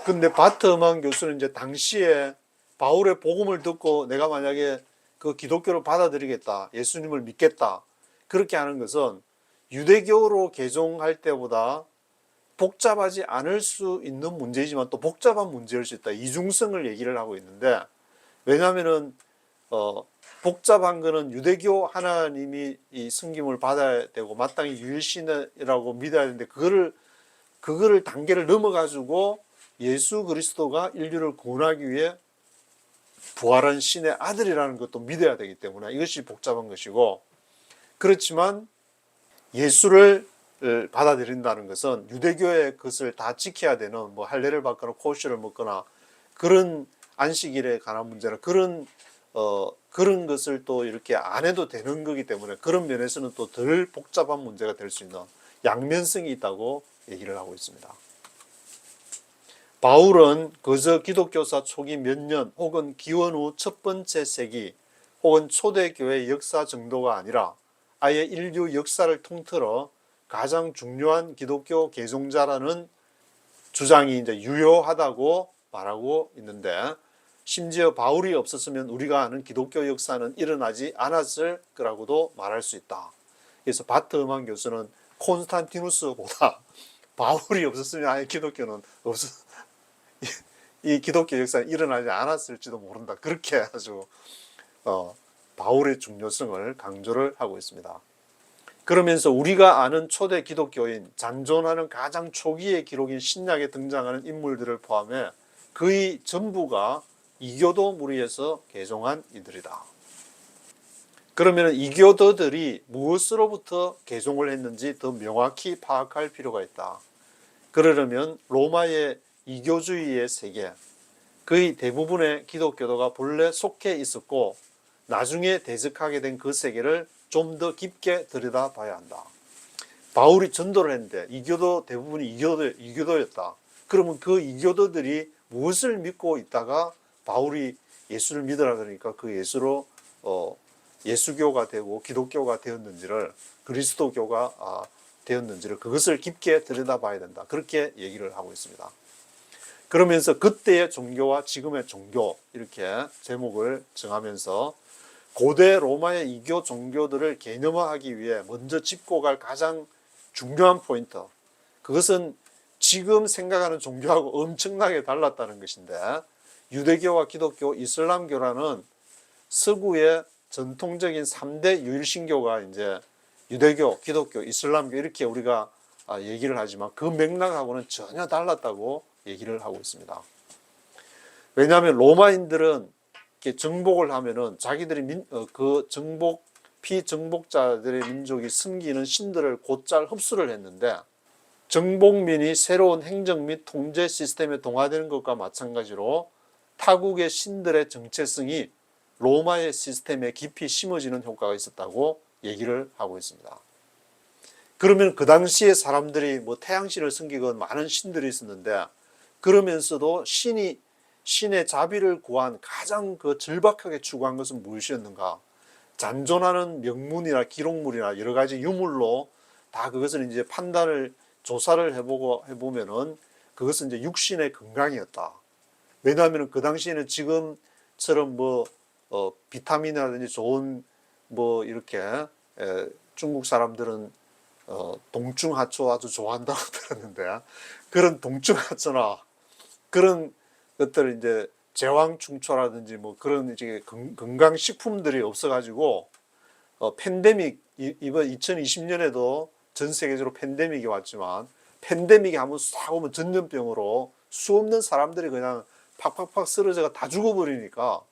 근데 바트만 교수는 이제 당시에 바울의 복음을 듣고 내가 만약에 그 기독교를 받아들이겠다, 예수님을 믿겠다, 그렇게 하는 것은 유대교로 개종할 때보다 복잡하지 않을 수 있는 문제이지만 또 복잡한 문제일 수 있다. 이중성을 얘기를 하고 있는데 왜냐하면은 복잡한 거는 유대교 하나님이 이 섬김을 받아야 되고 마땅히 유일신이라고 믿어야 되는데 그거를 단계를 넘어가지고 예수 그리스도가 인류를 구원하기 위해 부활한 신의 아들이라는 것도 믿어야 되기 때문에 이것이 복잡한 것이고 그렇지만 예수를 받아들인다는 것은 유대교의 것을 다 지켜야 되는 뭐 할례를 받거나 코셔를 먹거나 그런 안식일에 관한 문제나 그런 것을 또 이렇게 안 해도 되는 거기 때문에 그런 면에서는 또 덜 복잡한 문제가 될 수 있는 양면성이 있다고 얘기를 하고 있습니다. 바울은 그저 기독교사 초기 몇 년 혹은 기원 후 첫 번째 세기 혹은 초대교회 역사 정도가 아니라 아예 인류 역사를 통틀어 가장 중요한 기독교 개종자라는 주장이 이제 유효하다고 말하고 있는데 심지어 바울이 없었으면 우리가 아는 기독교 역사는 일어나지 않았을 거라고도 말할 수 있다. 그래서 바트만 교수는 콘스탄티누스보다 바울이 없었으면 아예 기독교는 이 기독교 역사는 일어나지 않았을지도 모른다. 그렇게 아주 바울의 중요성을 강조를 하고 있습니다. 그러면서 우리가 아는 초대 기독교인 잔존하는 가장 초기의 기록인 신약에 등장하는 인물들을 포함해 거의 전부가 이교도 무리에서 개종한 이들이다. 그러면 이교도들이 무엇으로부터 개종을 했는지 더 명확히 파악할 필요가 있다. 그러려면 로마의 이교주의의 세계, 거의 대부분의 기독교도가 본래 속해 있었고 나중에 대적하게 된 그 세계를 좀 더 깊게 들여다봐야 한다. 바울이 전도를 했는데 이교도 대부분이 이교도였다. 그러면 그 이교도들이 무엇을 믿고 있다가 바울이 예수를 믿으라 그러니까 그 예수로 예수교가 되고 기독교가 되었는지를, 그리스도교가 되었는지를, 그것을 깊게 들여다봐야 된다. 그렇게 얘기를 하고 있습니다. 그러면서 그때의 종교와 지금의 종교, 이렇게 제목을 정하면서 고대 로마의 이교 종교들을 개념화하기 위해 먼저 짚고 갈 가장 중요한 포인트, 그것은 지금 생각하는 종교하고 엄청나게 달랐다는 것인데, 유대교와 기독교, 이슬람교라는 서구의 전통적인 3대 유일신교가 이제 유대교, 기독교, 이슬람교 이렇게 우리가 얘기를 하지만 그 맥락하고는 전혀 달랐다고 얘기를 하고 있습니다. 왜냐하면 로마인들은 이렇게 정복을 하면은 자기들이 그 피정복자들의 민족이 섬기는 신들을 곧잘 흡수를 했는데, 정복민이 새로운 행정 및 통제 시스템에 동화되는 것과 마찬가지로 타국의 신들의 정체성이 로마의 시스템에 깊이 심어지는 효과가 있었다고 얘기를 하고 있습니다. 그러면 그 당시에 사람들이 뭐 태양신을 섬기건 많은 신들이 있었는데, 그러면서도 신의 자비를 구한 가장 그 절박하게 추구한 것은 무엇이었는가? 잔존하는 명문이나 기록물이나 여러 가지 유물로 다 그것을 이제 판단을 조사를 해보면은 그것은 이제 육신의 건강이었다. 왜냐하면 그 당시에는 지금처럼 비타민이라든지 좋은 이렇게 중국 사람들은 동충하초 아주 좋아한다고 들었는데, 그런 동충하초나 그런 것들 이제 제왕충초라든지 그런 이제 건강식품들이 없어가지고 팬데믹, 이번 2020년에도 전 세계적으로 팬데믹이 왔지만, 팬데믹이 한번 싹 오면 전염병으로 수없는 사람들이 그냥 팍팍팍 쓰러져가 다 죽어버리니까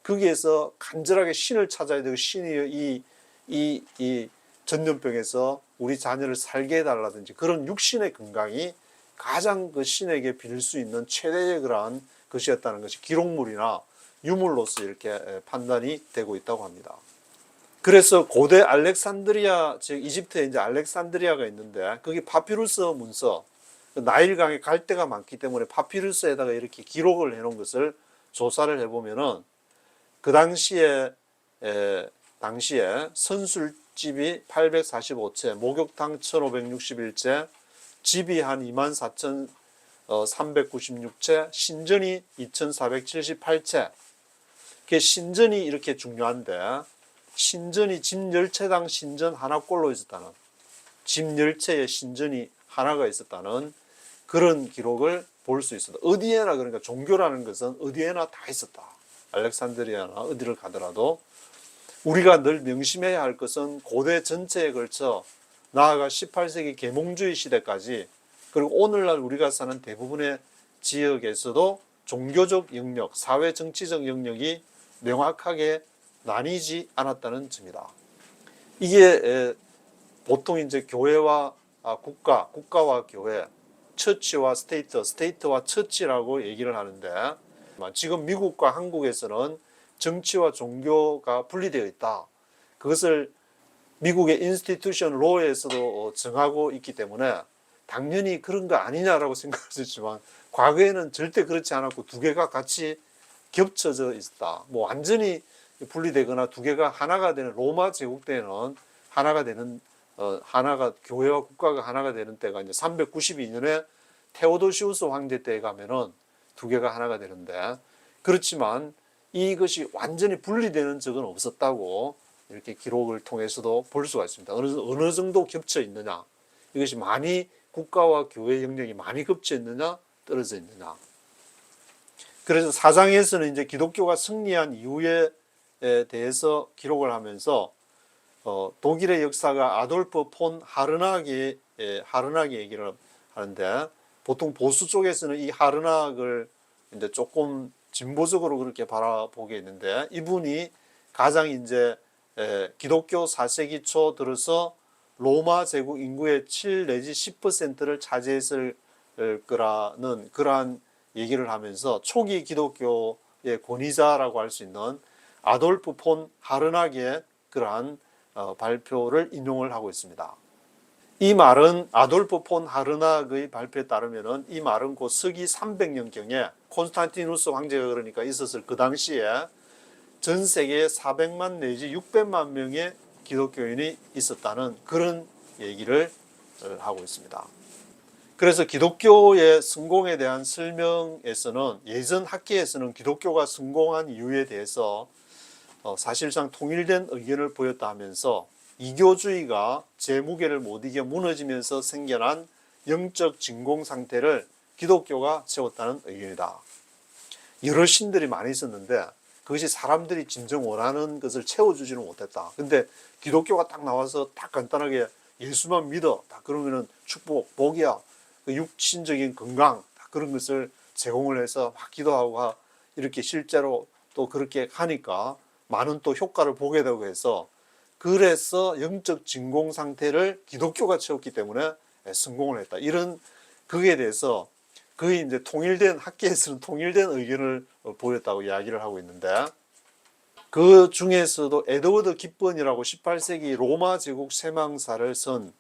거기에서 간절하게 신을 찾아야 되고, 신이 이 전염병에서 우리 자녀를 살게 해달라든지 그런 육신의 건강이 가장 그 신에게 빌릴 수 있는 최대의 그러한 것이었다는 것이 기록물이나 유물로서 이렇게 판단이 되고 있다고 합니다. 그래서 고대 알렉산드리아, 즉 이집트에 이제 알렉산드리아가 있는데, 거기 파피루스 문서, 나일강에 갈대가 많기 때문에 파피루스에다가 이렇게 기록을 해놓은 것을 조사를 해보면은 그 당시에 선술집이 845채, 목욕탕 1561채, 집이 한 24,396채, 신전이 2,478채. 신전이 이렇게 중요한데, 신전이 집 10채당 신전 하나꼴로 있었다는, 집 10채의 신전이 하나가 있었다는 그런 기록을 볼 수 있습니다. 어디에나, 그러니까 종교라는 것은 어디에나 다 있었다. 알렉산드리아나 어디를 가더라도 우리가 늘 명심해야 할 것은 고대 전체에 걸쳐 나아가 18세기 계몽주의 시대까지, 그리고 오늘날 우리가 사는 대부분의 지역에서도 종교적 영역, 사회 정치적 영역이 명확하게 나뉘지 않았다는 점이다. 이게 보통 이제 교회와 국가와 교회, 처치와 스테이트와 처치라고 얘기를 하는데, 지금 미국과 한국에서는 정치와 종교가 분리되어 있다. 그것을 미국의 인스티튜션 로에서도 정하고 있기 때문에 당연히 그런 거 아니냐라고 생각하셨지만, 과거에는 절대 그렇지 않았고 두 개가 같이 겹쳐져 있었다. 완전히 분리되거나 두 개가 하나가 되는, 로마 제국 때는 하나가 되는, 교회와 국가가 하나가 되는 때가 이제 392년에 테오도시우스 황제 때에 가면은 두 개가 하나가 되는데, 그렇지만 이것이 완전히 분리되는 적은 없었다고 이렇게 기록을 통해서도 볼 수가 있습니다. 어느 정도 겹쳐 있느냐, 이것이 많이 국가와 교회 영역이 많이 겹쳐 있느냐, 떨어져 있느냐. 그래서 사장에서는 이제 기독교가 승리한 이후에 대해서 기록을 하면서 독일의 역사가 아돌프 폰 하르나기 얘기를 하는데, 보통 보수 쪽에서는 이 하르나크를 이제 조금 진보적으로 그렇게 바라보게 있는데, 이분이 가장 이제 기독교 4세기 초 들어서 로마 제국 인구의 7 내지 10%를 차지했을 거라는 그러한 얘기를 하면서 초기 기독교의 권위자라고 할 수 있는 아돌프 폰 하르낙의 그러한 발표를 인용을 하고 있습니다. 이 말은 아돌프 폰 하르낙의 발표에 따르면 이 말은 곧 서기 300년경에 콘스탄티누스 황제가 그러니까 있었을 그 당시에 전 세계에 400만 내지 600만 명의 기독교인이 있었다는 그런 얘기를 하고 있습니다. 그래서 기독교의 성공에 대한 설명에서는 예전 학계에서는 기독교가 성공한 이유에 대해서 사실상 통일된 의견을 보였다 하면서 이교주의가 제 무게를 못 이겨 무너지면서 생겨난 영적 진공 상태를 기독교가 채웠다는 의견이다. 여러 신들이 많이 있었는데 그것이 사람들이 진정 원하는 것을 채워주지는 못했다. 근데 기독교가 딱 나와서 딱 간단하게 예수만 믿어. 딱 그러면은 축복, 복이야. 그 육신적인 건강, 그런 것을 제공을 해서 막 기도하고 이렇게 실제로 또 그렇게 하니까 많은 또 효과를 보게 되고 해서 그래서 영적 진공 상태를 기독교가 채웠기 때문에 성공을 했다. 이런 그에 대해서 거의 이제 통일된 학계에서는 통일된 의견을 보였다고 이야기를 하고 있는데 그 중에서도 에드워드 깁번이라고 18세기 로마 제국 쇠망사를 쓴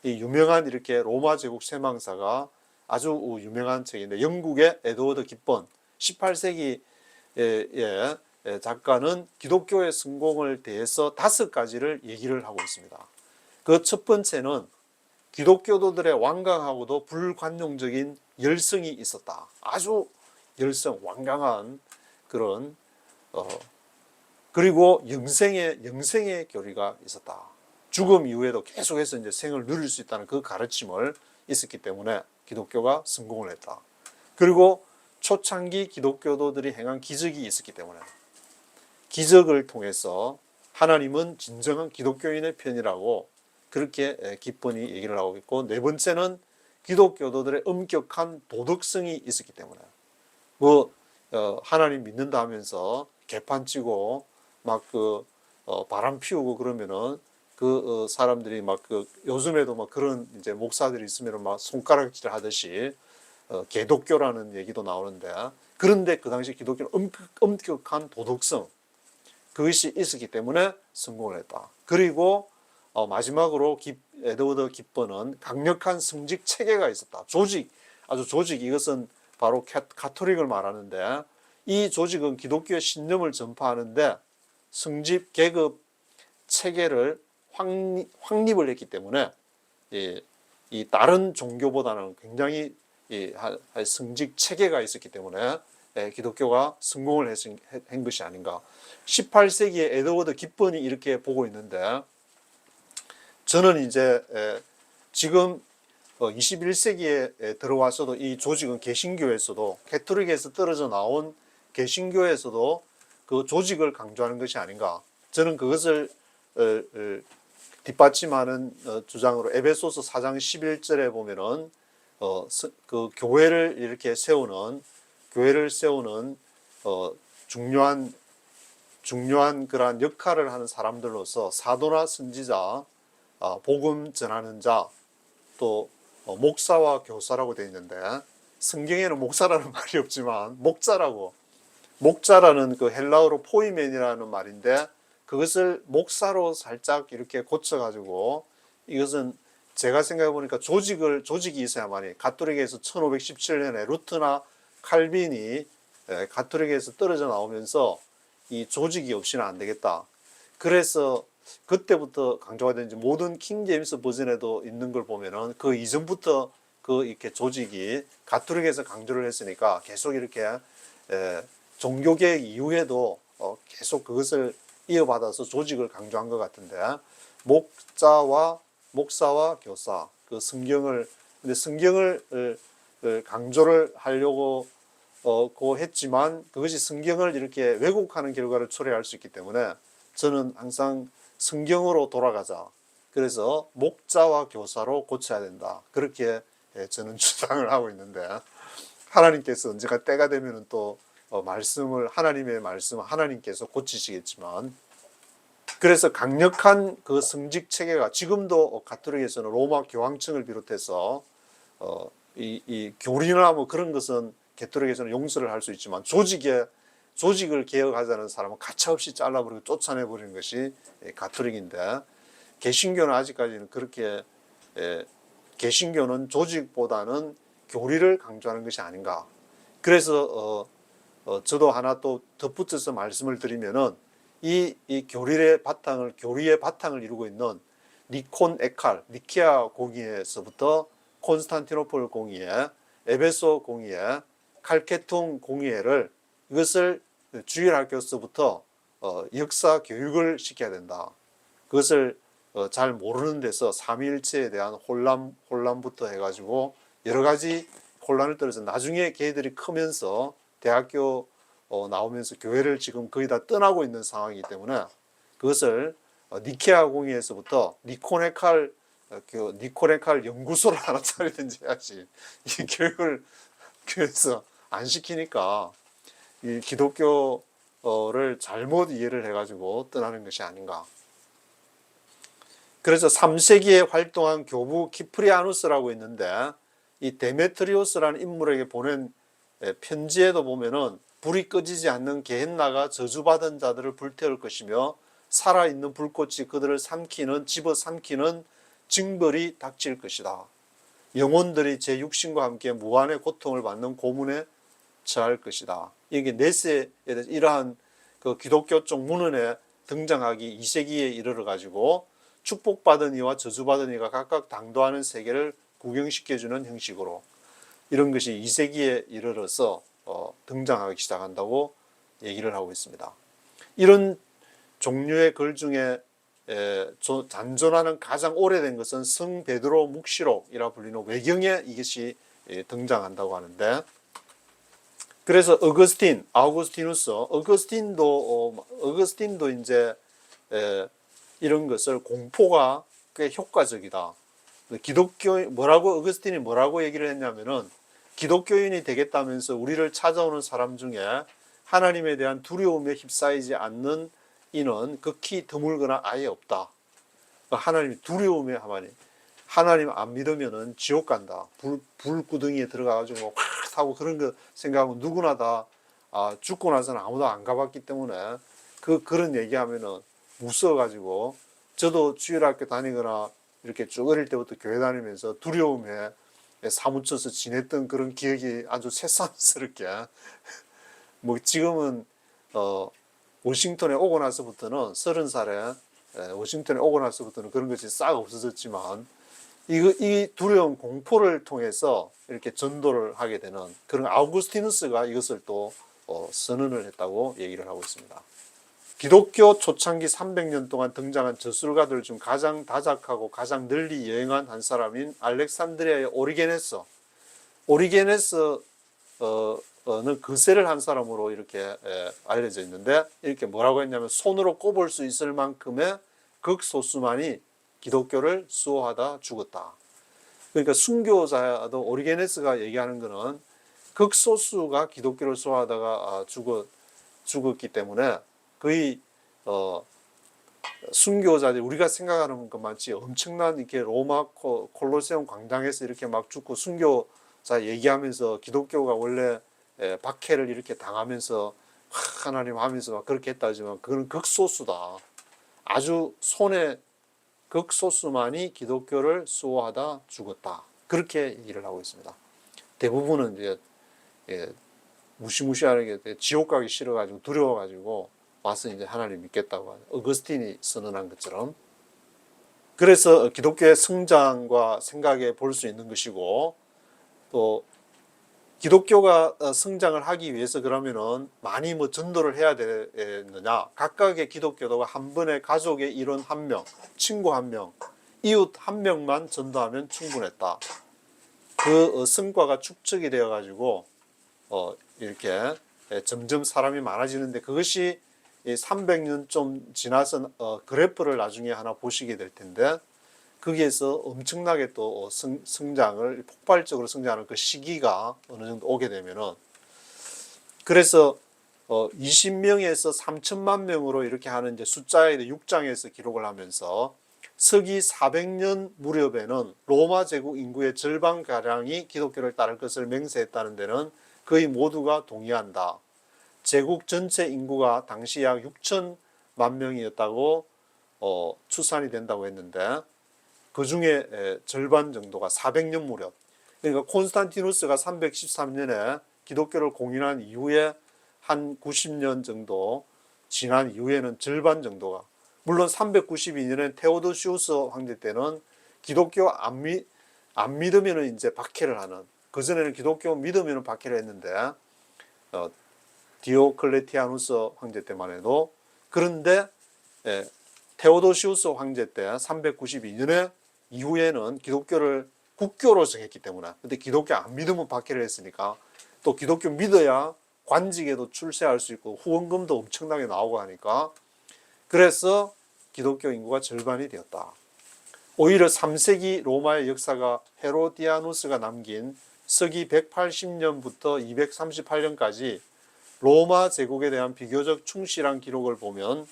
이 유명한 이렇게 로마 제국 쇠망사가 아주 유명한 책인데 영국의 에드워드 깁번 18세기의 작가는 기독교의 성공을 대해서 5가지를 얘기를 하고 있습니다. 그 첫 번째는 기독교도들의 완강하고도 불관용적인 열성이 있었다. 아주 열성, 완강한 그런 그리고 영생의 교리가 있었다. 죽음 이후에도 계속해서 이제 생을 누릴 수 있다는 그 가르침을 있었기 때문에 기독교가 성공을 했다. 그리고 초창기 기독교도들이 행한 기적이 있었기 때문에 기적을 통해서 하나님은 진정한 기독교인의 편이라고 그렇게 깁번이 얘기를 하고 있고 네 번째는 기독교도들의 엄격한 도덕성이 있었기 때문에 하나님 믿는다 하면서 개판치고 막 바람 피우고 그러면은 사람들이 막 요즘에도 막 그런 이제 목사들이 있으면 막 손가락질 하듯이 개독교라는 얘기도 나오는데 그런데 그 당시 기독교는 엄격한 도덕성 그것이 있었기 때문에 성공을 했다. 그리고 마지막으로 에드워드 깁번은 강력한 성직 체계가 있었다. 조직 이것은 바로 가톨릭을 말하는데 이 조직은 기독교의 신념을 전파하는데 성직 계급 체계를 확립을 했기 때문에 이 다른 종교보다는 굉장히 성직 체계가 있었기 때문에 기독교가 성공을 한 것이 아닌가. 18세기에 에드워드 깁번이 이렇게 보고 있는데 저는 이제 지금 21세기에 들어와서도 이 조직은 개신교에서도 가톨릭에서 떨어져 나온 개신교에서도 그 조직을 강조하는 것이 아닌가. 저는 그것을 뒷받침하는 주장으로 에베소서 4장 11절에 보면은 그 교회를 이렇게 세우는 중요한 그러한 역할을 하는 사람들로서 사도나 선지자, 복음 전하는 자, 또 목사와 교사라고 되어 있는데 성경에는 목사라는 말이 없지만 목자라는 그 헬라어로 포이멘이라는 말인데 그것을 목사로 살짝 이렇게 고쳐가지고 이것은 제가 생각해 보니까 조직이 있어야만이 가톨릭에서 1517년에 루트나 칼빈이 가톨릭에서 떨어져 나오면서 이 조직이 없이는 안 되겠다. 그래서 그때부터 강조가 되는지 모든 킹 제임스 버전에도 있는 걸 보면은 그 이전부터 이렇게 조직이 가톨릭에서 강조를 했으니까 계속 이렇게 종교개혁 이후에도 계속 그것을 이어받아서 조직을 강조한 것 같은데 목사와 교사 근데 성경을 강조를 하려고 했지만 그것이 성경을 이렇게 왜곡하는 결과를 초래할 수 있기 때문에 저는 항상 성경으로 돌아가자. 그래서 목자와 교사로 고쳐야 된다. 그렇게 저는 주장을 하고 있는데 하나님께서 언제가 때가 되면 또 하나님의 말씀 하나님께서 고치시겠지만 그래서 강력한 그 성직 체계가 지금도 가톨릭에서는 로마 교황청을 비롯해서 이 교리나 뭐 그런 것은 가톨릭에서는 용서를 할 수 있지만 조직을 개혁하자는 사람은 가차없이 잘라버리고 쫓아내버리는 것이 가톨릭인데, 개신교는 아직까지는 그렇게 개신교는 조직보다는 교리를 강조하는 것이 아닌가. 그래서 저도 하나 또 덧붙여서 말씀을 드리면은 이 교리의 바탕을 이루고 있는 니콘 에칼, 니케아 공의회에서부터 콘스탄티노폴 공의회, 에베소 공의회, 칼케톤 공의회를 이것을 주일학교에서부터 역사 교육을 시켜야 된다. 그것을 잘 모르는 데서 삼위일체에 대한 혼란부터 해가지고 여러 가지 혼란을 떨어서 나중에 걔들이 크면서 대학교 나오면서 교회를 지금 거의 다 떠나고 있는 상황이기 때문에 그것을 니케아 공의회에서부터 니코네칼 연구소를 하나 차리든지 해야지, 이 교육을 교회에서 안 시키니까 이 기독교를 잘못 이해를 해가지고 떠나는 것이 아닌가. 그래서 3세기에 활동한 교부 키프리아누스라고 있는데, 이 데메트리오스라는 인물에게 보낸 편지에도 보면은 불이 꺼지지 않는 게헨나가 저주받은 자들을 불태울 것이며 살아있는 불꽃이 그들을 집어삼키는 징벌이 닥칠 것이다. 영혼들이 제 육신과 함께 무한의 고통을 받는 고문에 처할 것이다. 이게 네세에 대해서 이러한 그 기독교 쪽 문헌에 등장하기 2세기에 이르러 가지고 축복받은 이와 저주받은 이가 각각 당도하는 세계를 구경시켜주는 형식으로 이런 것이 2세기에 이르러서 등장하기 시작한다고 얘기를 하고 있습니다. 이런 종류의 글 중에 잔존하는 가장 오래된 것은 성 베드로 묵시록이라 불리는 외경에 이것이 등장한다고 하는데, 그래서 어거스틴도 이제 이런 것을 공포가 꽤 효과적이다. 어거스틴이 뭐라고 얘기를 했냐면은, 기독교인이 되겠다면서 우리를 찾아오는 사람 중에 하나님에 대한 두려움에 휩싸이지 않는 이는 극히 드물거나 아예 없다. 하나님 두려움에 하나님 안 믿으면은 지옥 간다. 불구덩이에 들어가가지고 확 하고 그런 거 생각하면 누구나 다 죽고 나서는 아무도 안 가봤기 때문에 그런 얘기하면은 무서워가지고, 저도 주일학교 다니거나 이렇게 쭉 어릴 때부터 교회 다니면서 두려움에 사무쳐서 지냈던 그런 기억이 아주 새삼스럽게 뭐 지금은 워싱턴에 오고 나서부터는 30살에 워싱턴에 오고 나서부터는 그런 것이 싹 없어졌지만, 이 두려움 공포를 통해서 이렇게 전도를 하게 되는 그런 아우구스티누스가 이것을 또 선언을 했다고 얘기를 하고 있습니다. 기독교 초창기 300년 동안 등장한 저술가들 중 가장 다작하고 가장 널리 여행한 한 사람인 알렉산드리아의 오리게네스는 거세를 한 사람으로 이렇게 알려져 있는데, 이렇게 뭐라고 했냐면 손으로 꼽을 수 있을 만큼의 극소수만이 기독교를 수호하다 죽었다. 그러니까 순교자도 오리게네스가 얘기하는 것은 극소수가 기독교를 수호하다가 죽었기 때문에 거의 순교자들이 우리가 생각하는 것만치 엄청난 이렇게 로마 콜로세움 광장에서 이렇게 막 죽고 순교자 얘기하면서 기독교가 원래 박해를 이렇게 당하면서 하나님 하면서 막 그렇게 했다지만 그건 극소수다. 아주 손에 극소수만이 기독교를 수호하다 죽었다. 그렇게 얘기를 하고 있습니다. 대부분은 이제 무시무시하게 지옥 가기 싫어가지고 두려워가지고 와서 이제 하나님 믿겠다고 하는 어거스틴이 선언한 것처럼, 그래서 기독교의 성장과 생각에 볼 수 있는 것이고, 또 기독교가 성장을 하기 위해서 그러면은 많이 뭐 전도를 해야 되느냐? 각각의 기독교도가 한 번에 가족의 일원 한 명, 친구 한 명, 이웃 한 명만 전도하면 충분했다. 그 성과가 축적이 되어 가지고 이렇게 점점 사람이 많아지는데, 그것이 300년 좀 지나서 그래프를 나중에 하나 보시게 될 텐데, 거기에서 엄청나게 또 성장을 폭발적으로 성장하는 그 시기가 어느 정도 오게 되면은, 그래서 20명에서 3천만 명으로 이렇게 하는 이제 숫자에 6장에서 기록을 하면서 서기 400년 무렵에는 로마 제국 인구의 절반가량이 기독교를 따를 것을 맹세했다는 데는 거의 모두가 동의한다. 제국 전체 인구가 당시 약 6천만 명이었다고 추산이 된다고 했는데 그 중에 절반 정도가 400년 무렵, 그러니까 콘스탄티누스가 313년에 기독교를 공인한 이후에 한 90년 정도 지난 이후에는 절반 정도가, 물론 392년에 테오도시우스 황제 때는 기독교 안 믿으면 이제 박해를 하는, 그전에는 기독교 믿으면 박해를 했는데 디오클레티아누스 황제 때만 해도. 그런데 테오도시우스 황제 때 392년에 이후에는 기독교를 국교로 정했기 때문에, 근데 기독교 안 믿으면 박해를 했으니까 또 기독교 믿어야 관직에도 출세할 수 있고 후원금도 엄청나게 나오고 하니까, 그래서 기독교 인구가 절반이 되었다. 오히려 3세기 로마의 역사가 헤로디아누스가 남긴 서기 180년부터 238년까지 로마 제국에 대한 비교적 충실한 기록을 보면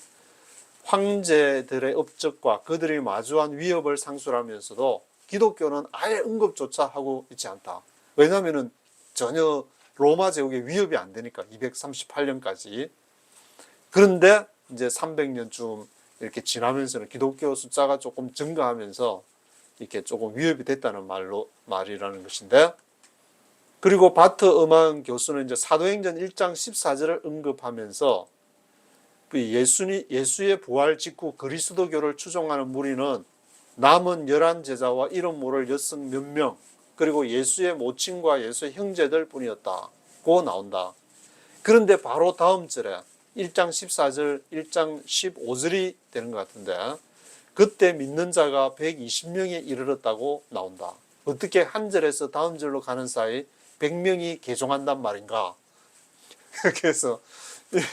황제들의 업적과 그들이 마주한 위협을 상술하면서도 기독교는 아예 언급조차 하고 있지 않다. 왜냐하면 전혀 로마 제국의 위협이 안 되니까, 238년까지. 그런데 이제 300년쯤 이렇게 지나면서는 기독교 숫자가 조금 증가하면서 이렇게 조금 위협이 됐다는 말이라는 것인데, 그리고 바트 음한 교수는 이제 사도행전 1장 14절을 언급하면서 예수의 부활 직후 그리스도교를 추종하는 무리는 남은 11제자와 이름 모를 여성 몇 명, 그리고 예수의 모친과 예수의 형제들 뿐이었다고 나온다. 그런데 바로 다음 절에 1장 14절, 1장 15절이 되는 것 같은데, 그때 믿는 자가 120명에 이르렀다고 나온다. 어떻게 한 절에서 다음 절로 가는 사이 100명이 개종한단 말인가? 그래서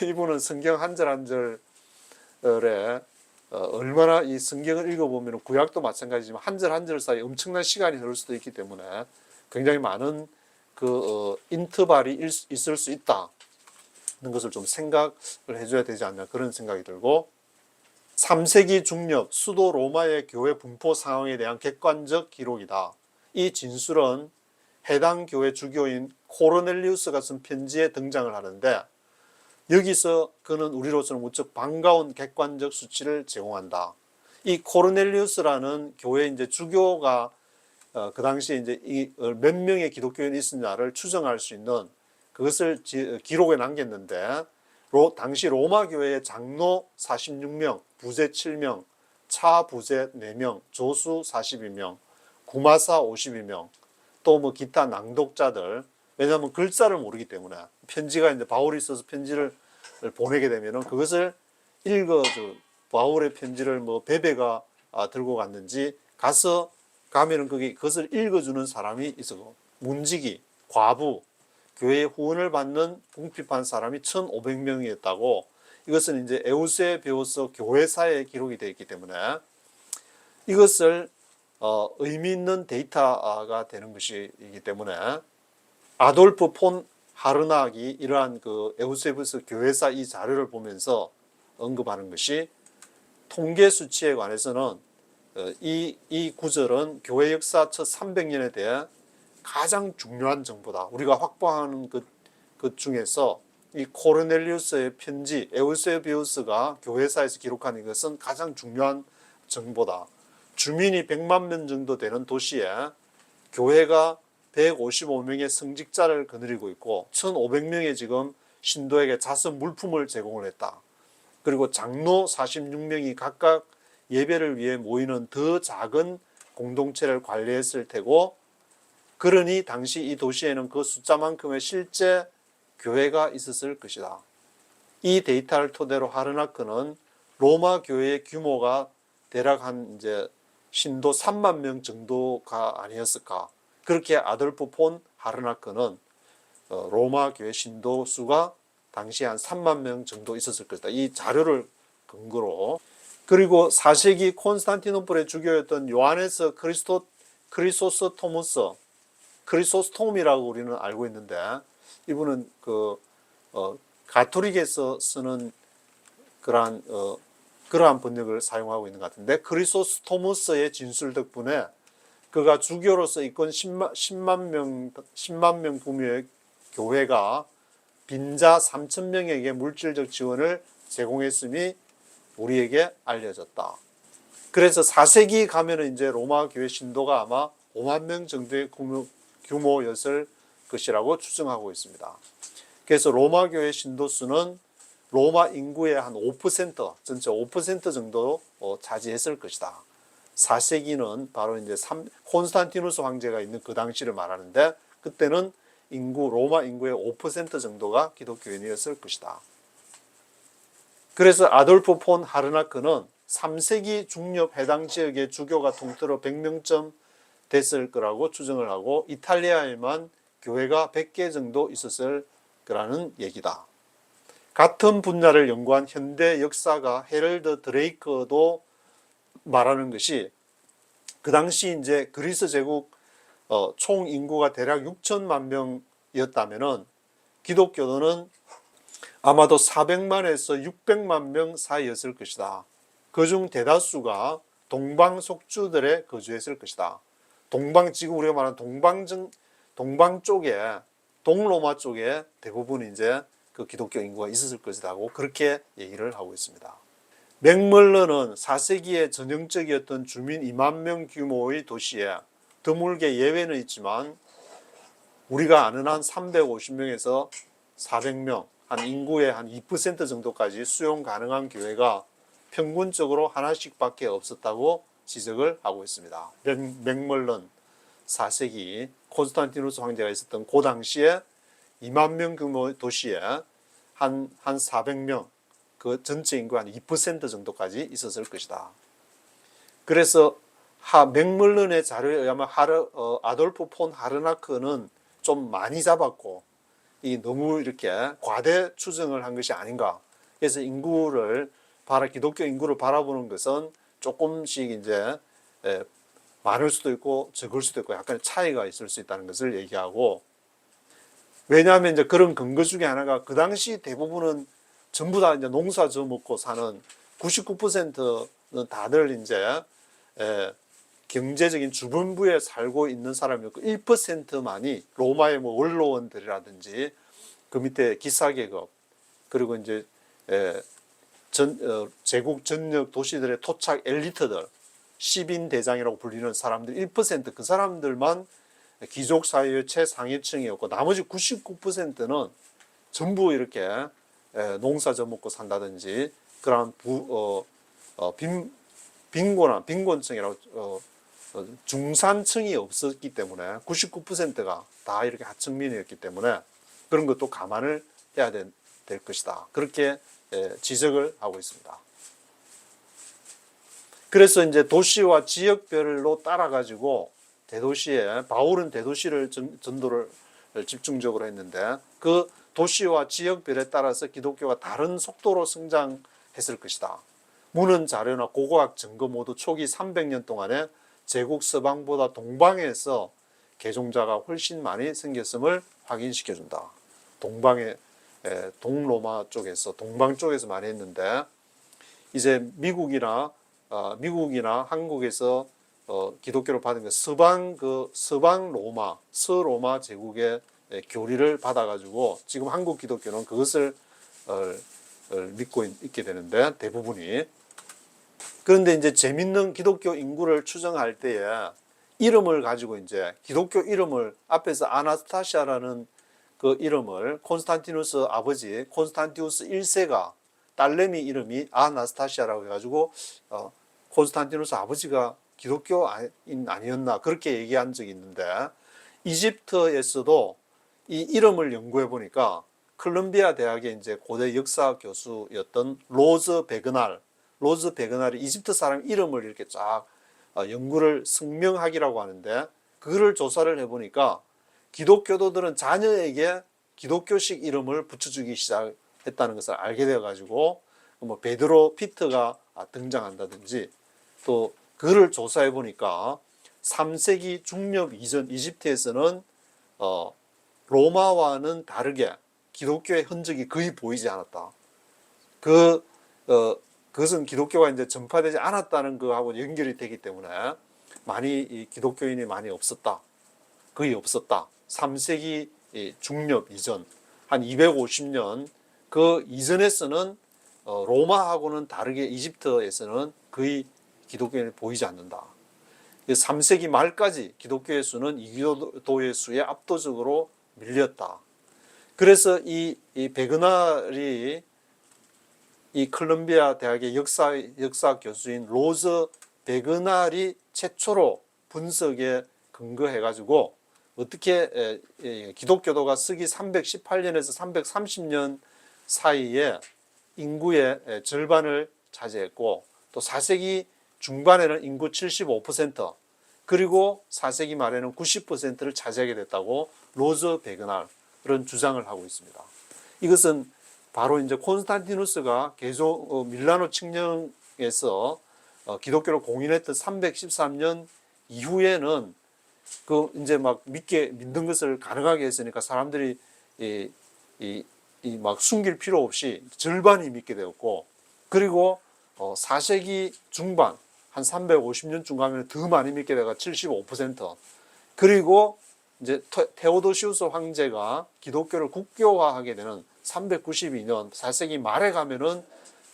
이분은 성경 한 절 한 절에 얼마나 이 성경을 읽어보면 구약도 마찬가지지만 한 절 한 절 사이 엄청난 시간이 흐를 수도 있기 때문에 굉장히 많은 인터벌이 있을 수 있다는 것을 좀 생각을 해줘야 되지 않나, 그런 생각이 들고, 3세기 중엽 수도 로마의 교회 분포 상황에 대한 객관적 기록이다. 이 진술은 해당 교회 주교인 코르넬리우스가 쓴 편지에 등장을 하는데, 여기서 그는 우리로서는 무척 반가운 객관적 수치를 제공한다. 이 코르넬리우스라는 교회 이제 주교가 그 당시에 이제 몇 명의 기독교인이 있었냐를 추정할 수 있는 그것을 기록에 남겼는데, 당시 로마 교회의 장로 46명, 부제 7명, 차부제 4명, 조수 42명, 구마사 52명, 또 뭐 기타 낭독자들, 왜냐하면 글자를 모르기 때문에 편지가 이제 바울이 써서 편지를 보내게 되면은 그것을 바울의 편지를 뭐 베베가 들고 갔는지 가면은 그것을 읽어주는 사람이 있었고, 문지기, 과부, 교회의 후원을 받는 궁핍한 사람이 1,500명이었다고. 이것은 이제 에우세비우스 교회사에 기록이 되어 있기 때문에 이것을 의미 있는 데이터가 되는 것이기 때문에 아돌프 폰 하르낙이 이러한 에우세비우스 교회사 이 자료를 보면서 언급하는 것이, 통계 수치에 관해서는 이 구절은 교회 역사 첫 300년에 대해 가장 중요한 정보다. 우리가 확보하는 것 중에서 이 코르넬리우스의 편지, 에우세비우스가 교회사에서 기록한 이것은 가장 중요한 정보다. 주민이 100만 명 정도 되는 도시에 교회가 155명의 성직자를 거느리고 있고 1,500명의 지금 신도에게 자선 물품을 제공을 했다. 그리고 장로 46명이 각각 예배를 위해 모이는 더 작은 공동체를 관리했을 테고, 그러니 당시 이 도시에는 그 숫자만큼의 실제 교회가 있었을 것이다. 이 데이터를 토대로 하르나크는 로마 교회의 규모가 대략 한 이제 신도 3만 명 정도가 아니었을까. 그렇게 아돌프 폰 하르나크는 로마 교회 신도 수가 당시 한 3만 명 정도 있었을 것이다. 이 자료를 근거로. 그리고 4세기 콘스탄티노플의 주교였던 요하네스 크리소스토무스, 크리소스톰이라고 우리는 알고 있는데, 이분은 가톨릭에서 쓰는 그러한 번역을 사용하고 있는 것 같은데, 크리소스토무스의 진술 덕분에 그가 주교로서 이끈 10만 명 규모의 교회가 빈자 3천 명에게 물질적 지원을 제공했음이 우리에게 알려졌다. 그래서 4세기 가면은 이제 로마 교회 신도가 아마 5만 명 정도의 규모였을 것이라고 추정하고 있습니다. 그래서 로마 교회 신도 수는 로마 인구의 한 5%, 전체 5% 정도 차지했을 것이다. 4세기는 바로 이제 콘스탄티누스 황제가 있는 그 당시를 말하는데, 그때는 로마 인구의 5% 정도가 기독교인이었을 것이다. 그래서 아돌프 폰 하르나크는 3세기 중엽 해당 지역의 주교가 통틀어 100명쯤 됐을 거라고 추정을 하고, 이탈리아에만 교회가 100개 정도 있었을 거라는 얘기다. 같은 분야를 연구한 현대 역사가 헤럴드 드레이커도 말하는 것이, 그 당시 이제 그리스 제국 총 인구가 대략 6천만 명이었다면은 기독교도는 아마도 400만에서 600만 명 사이였을 것이다. 그중 대다수가 동방 속주들에 거주했을 것이다. 지금 우리가 말하는 동방 쪽에, 동로마 쪽에 대부분 이제 그 기독교 인구가 있었을 것이라고 그렇게 얘기를 하고 있습니다. 맥멀런은 4세기에 전형적이었던 주민 2만 명 규모의 도시에 드물게 예외는 있지만 우리가 아는 한 350명에서 400명, 한 인구의 한 2% 정도까지 수용 가능한 교회가 평균적으로 하나씩밖에 없었다고 지적을 하고 있습니다. 맥멀런 4세기 콘스탄티누스 황제가 있었던 그 당시에 2만 명 규모 도시에 한 400명, 그 전체 인구 한 2% 정도까지 있었을 것이다. 그래서 맥멀런의 자료에 의하면 아돌프 폰 하르나크는 좀 많이 잡았고, 너무 이렇게 과대 추정을 한 것이 아닌가. 그래서 기독교 인구를 바라보는 것은 조금씩 이제 많을 수도 있고 적을 수도 있고 약간의 차이가 있을 수 있다는 것을 얘기하고, 왜냐하면 이제 그런 근거 중에 하나가 그 당시 대부분은 전부 다 이제 농사 져 먹고 사는 99%는 다들 이제 경제적인 주변부에 살고 있는 사람이었고, 1%만이 로마의 뭐 원로원들이라든지 그 밑에 기사계급, 그리고 이제 제국 전역 도시들의 토착 엘리트들, 시빈 대장이라고 불리는 사람들 1%, 그 사람들만 귀족 사회의 최상위층이었고, 나머지 99%는 전부 이렇게 농사 져먹고 산다든지 그런 빈곤층이라고 중산층이 없었기 때문에 99%가 다 이렇게 하층민이었기 때문에 그런 것도 감안을 해야 될 것이다. 그렇게 지적을 하고 있습니다. 그래서 이제 도시와 지역별로 따라가지고 바울은 대도시를 전도를 집중적으로 했는데, 그 도시와 지역별에 따라서 기독교가 다른 속도로 성장했을 것이다. 문헌 자료나 고고학 증거 모두 초기 300년 동안에 제국 서방보다 동방에서 개종자가 훨씬 많이 생겼음을 확인시켜준다. 동로마 쪽에서, 동방 쪽에서 많이 했는데, 이제 미국이나 한국에서 기독교를 받은 서방 서로마 제국의 교리를 받아가지고 지금 한국 기독교는 그것을 믿고 있게 되는데, 대부분이. 그런데 이제 재밌는 기독교 인구를 추정할 때에 이름을 가지고 이제 기독교 이름을 앞에서 아나스타시아라는 그 이름을 콘스탄티누스 아버지 콘스탄티누스 1세가 딸내미 이름이 아나스타시아라고 해가지고 콘스탄티누스 아버지가 기독교인 아니었나 그렇게 얘기한 적이 있는데, 이집트에서도 이 이름을 연구해 보니까 콜롬비아 대학의 이제 고대 역사 교수였던 로즈 베그날이 이집트 사람 이름을 이렇게 쫙 연구를 성명학이라고 하는데, 그거를 조사를 해보니까 기독교도들은 자녀에게 기독교식 이름을 붙여주기 시작했다는 것을 알게 되어가지고, 뭐 베드로 피트가 등장한다든지, 또 그를 조사해 보니까 3세기 중엽 이전 이집트에서는 로마와는 다르게 기독교의 흔적이 거의 보이지 않았다. 그것은 기독교가 이제 전파되지 않았다는 거하고 연결이 되기 때문에 이 기독교인이 많이 없었다. 거의 없었다. 3세기 중엽 이전, 한 250년 그 이전에서는 로마하고는 다르게 이집트에서는 거의 기독교인이 보이지 않는다. 3세기 말까지 기독교의 수는 이교도의 수에 압도적으로 밀렸다. 그래서 이 베그날이 이 콜롬비아 대학의 역사 교수인 로저 베그날이 최초로 분석에 근거해가지고 어떻게 기독교도가 서기 318년에서 330년 사이에 인구의 절반을 차지했고 또 4세기 중반에는 인구 75% 그리고 4세기 말에는 90%를 차지하게 됐다고 로저 베그날은 주장을 하고 있습니다. 이것은 바로 이제 콘스탄티누스가 계속 밀라노 칙령에서 기독교를 공인했던 313년 이후에는 그 이제 막 믿는 것을 가능하게 했으니까 사람들이 막 숨길 필요 없이 절반이 믿게 되었고 그리고 4세기 중반 한 350년쯤 가면 더 많이 믿게 되가 75% 그리고 이제 테오도시우스 황제가 기독교를 국교화하게 되는 392년 4세기 말에 가면은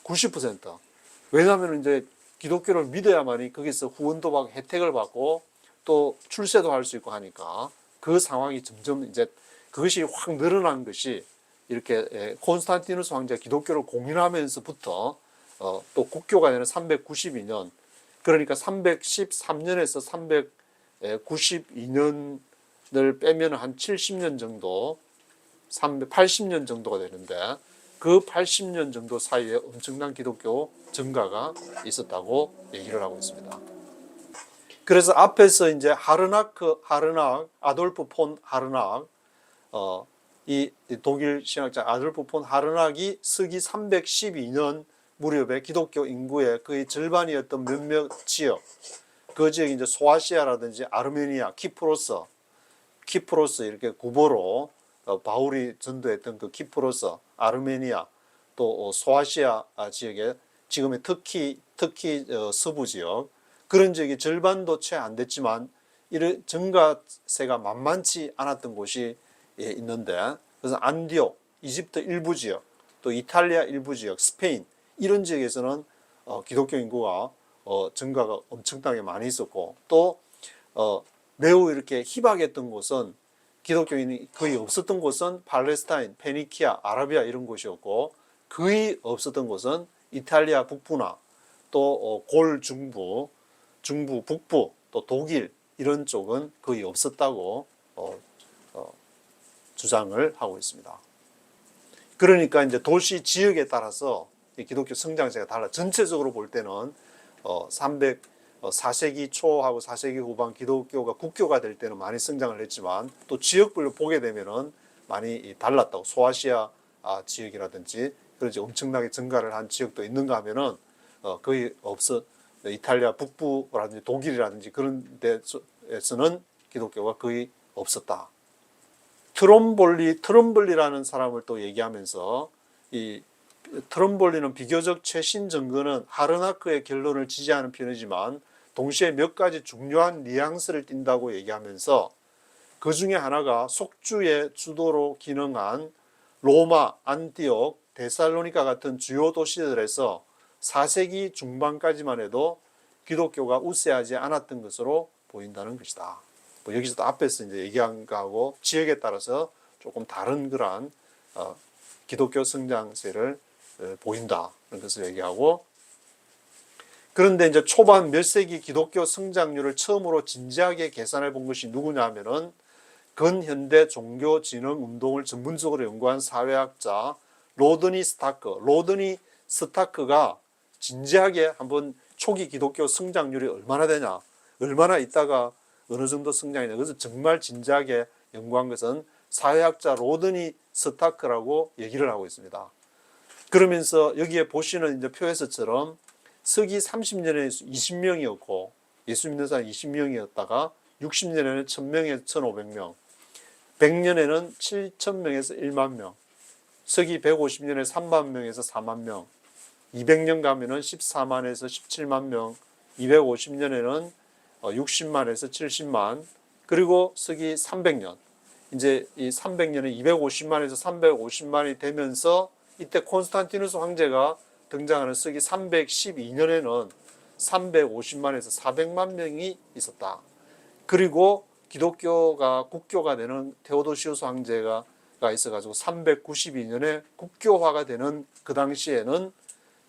90%. 왜냐하면 이제 기독교를 믿어야만이 거기서 후원도 받고 혜택을 받고 또 출세도 할 수 있고 하니까 그 상황이 점점 이제 그것이 확 늘어난 것이 이렇게 콘스탄티누스 황제가 기독교를 공인하면서부터 또 국교가 되는 392년 그러니까 313년에서 392년을 빼면 한 70년 정도 380년 정도가 되는데 그 80년 정도 사이에 엄청난 기독교 증가가 있었다고 얘기를 하고 있습니다. 그래서 앞에서 이제 하르낙 아돌프 폰 하르낙 이 독일 신학자 아돌프 폰 하르낙이 서기 312년 무렵에 기독교 인구의 거의 절반이었던 몇몇 지역 그 지역이 이제 소아시아라든지 아르메니아, 키프로스 이렇게 구보로 바울이 전도했던 그 키프로스, 아르메니아, 또 소아시아 지역에 지금의 터키 서부 지역 그런 지역이 절반도 채 안 됐지만 이런 증가세가 만만치 않았던 곳이 있는데 그래서 안디옥, 이집트 일부 지역, 또 이탈리아 일부 지역, 스페인 이런 지역에서는 기독교 인구가 증가가 엄청나게 많이 있었고 또 매우 이렇게 희박했던 곳은 기독교인이 거의 없었던 곳은 팔레스타인, 페니키아, 아라비아 이런 곳이었고 거의 없었던 곳은 이탈리아 북부나 또 골 중부, 북부, 또 독일 이런 쪽은 거의 없었다고 주장을 하고 있습니다. 그러니까 이제 도시 지역에 따라서 기독교 성장세가 달라. 전체적으로 볼 때는 4세기 초하고 4세기 후반 기독교가 국교가 될 때는 많이 성장을 했지만 또 지역별로 보게 되면은 많이 달랐다고. 소아시아 지역이라든지 그런지 엄청나게 증가를 한 지역도 있는가 하면은 거의 이탈리아 북부라든지 독일이라든지 그런 데에서는 기독교가 거의 없었다. 트럼볼리라는 사람을 또 얘기하면서 이 트럼볼리는 비교적 최신 증거는 하르나크의 결론을 지지하는 편이지만 동시에 몇 가지 중요한 뉘앙스를 띈다고 얘기하면서 그 중에 하나가 속주의 주도로 기능한 로마, 안티옥, 데살로니가 같은 주요 도시들에서 4세기 중반까지만 해도 기독교가 우세하지 않았던 것으로 보인다는 것이다. 뭐 여기서도 앞에서 이제 얘기한 거하고 지역에 따라서 조금 다른 그러한 기독교 성장세를 보인다는 것을 얘기하고 그런데 이제 초반 몇 세기 기독교 성장률을 처음으로 진지하게 계산해 본 것이 누구냐 하면은 근현대 종교 진흥 운동을 전문적으로 연구한 사회학자 로드니 스타크가 진지하게 한번 초기 기독교 성장률이 얼마나 되냐, 얼마나 있다가 어느 정도 성장이냐, 그래서 정말 진지하게 연구한 것은 사회학자 로드니 스타크라고 얘기를 하고 있습니다. 그러면서 여기에 보시는 이제 표에서처럼 서기 30년에 20명이었고 예수 믿는 사람 20명이었다가 60년에는 1000명에서 1500명, 100년에는 7000명에서 1만 명, 서기 150년에 3만 명에서 4만 명, 200년 가면은 14만에서 17만 명, 250년에는 60만에서 70만, 그리고 서기 300년, 이제 이 300년에 250만에서 350만이 되면서 이때 콘스탄티누스 황제가 등장하는 서기 312년에는 350만에서 400만 명이 있었다. 그리고 기독교가 국교가 되는 테오도시우스 황제가 있어가지고 392년에 국교화가 되는 그 당시에는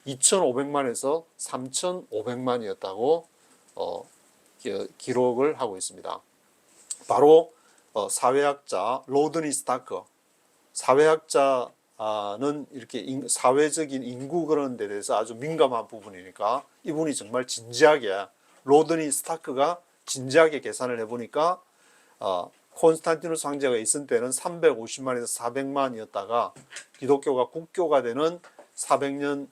2,500만에서 3,500만이었다고 기록을 하고 있습니다. 바로 사회학자 로드니 스타크, 사회학자는 이렇게 사회적인 인구 그런 데 대해서 아주 민감한 부분이니까 이분이 정말 진지하게, 로드니 스타크가 진지하게 계산을 해보니까 콘스탄티누스 황제가 있을 때는 350만에서 400만이었다가 기독교가 국교가 되는 400년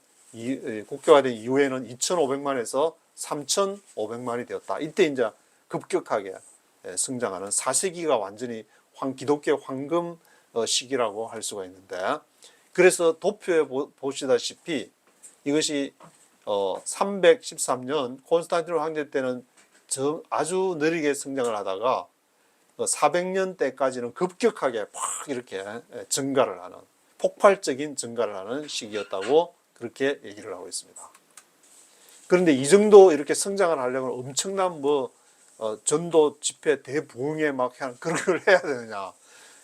국교가 된 이후에는 2,500만에서 3,500만이 되었다. 이때 이제 급격하게 성장하는 4세기가 완전히 기독교의 황금 시기라고 할 수가 있는데, 그래서 도표에 보시다시피 이것이 313년 콘스탄티누스 황제 때는 아주 느리게 성장을 하다가 400년 때까지는 급격하게 팍 이렇게 증가를 하는, 폭발적인 증가를 하는 시기였다고 그렇게 얘기를 하고 있습니다. 그런데 이 정도 이렇게 성장을 하려면 엄청난 전도 집회 대부흥에 막 그런 걸 해야 되느냐,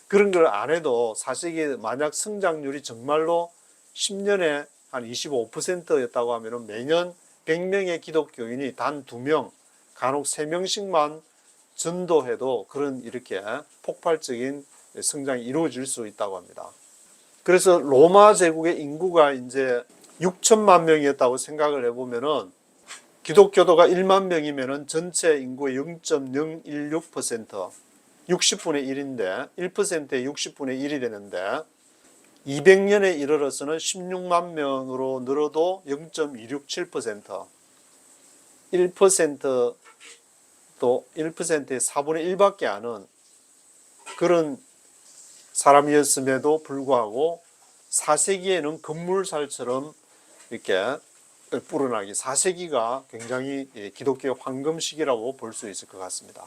그런 걸 안 해도 4세기 만약 성장률이 정말로 10년에 한 25%였다고 하면 매년 100명의 기독교인이 단 2명, 간혹 3명씩만 전도해도 그런 이렇게 폭발적인 성장이 이루어질 수 있다고 합니다. 그래서 로마 제국의 인구가 이제 6천만 명이었다고 생각을 해보면은 기독교도가 1만 명이면은 전체 인구의 0.016%, 60분의 1인데 1%의 60분의 1이 되는데 200년에 이르러서는 16만 명으로 늘어도 0.267%, 1%도 1%의 4분의 1밖에 안 하는 그런 사람이었음에도 불구하고 4세기에는 급물살처럼 이렇게 불어나기, 4세기가 굉장히 기독교의 황금 시기라고 볼 수 있을 것 같습니다.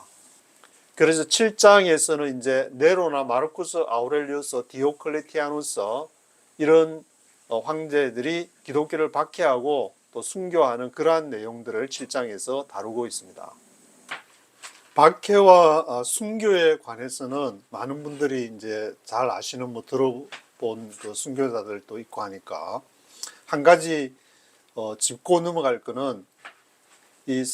그래서 7장에서는 이제 네로나 마르쿠스 아우렐리우스, 디오클레티아누스 이런 황제들이 기독교를 박해하고 또 순교하는 그러한 내용들을 7장에서 다루고 있습니다. 박해와 순교에 관해서는 많은 분들이 이제 잘 아시는 들어본 그 순교자들도 있고 하니까 한 가지 짚고 넘어갈 거는 이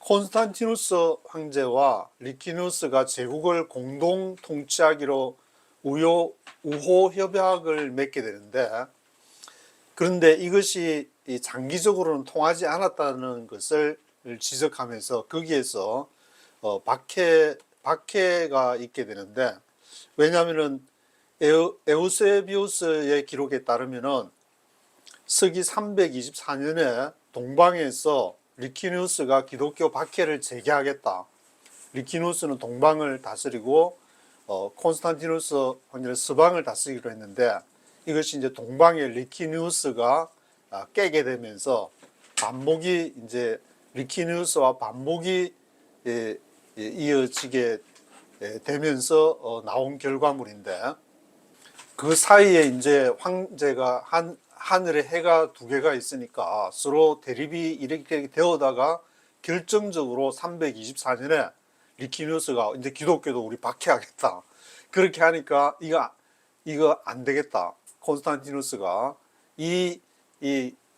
콘스탄티누스 황제와 리키누스가 제국을 공동 통치하기로 우호 협약을 맺게 되는데, 그런데 이것이 장기적으로는 통하지 않았다는 것을 지적하면서 거기에서 박해가 있게 되는데, 왜냐하면은 에우세비우스의 기록에 따르면은 서기 324년에 동방에서 리키누스가 기독교 박해를 재개하겠다. 리키누스는 동방을 다스리고 콘스탄티누스 황제는 서방을 다스리기로 했는데, 이것이 이제 동방의 리키누스가 깨게 되면서 반목이 이제 리키누스와 반목이 이어지게 되면서 나온 결과물인데, 그 사이에 이제 황제가 하늘에 해가 두 개가 있으니까 서로 대립이 이렇게 되어다가 결정적으로 324년에 리키누스가 이제 기독교도 우리 박해하겠다. 그렇게 하니까 이거 안 되겠다. 콘스탄티누스가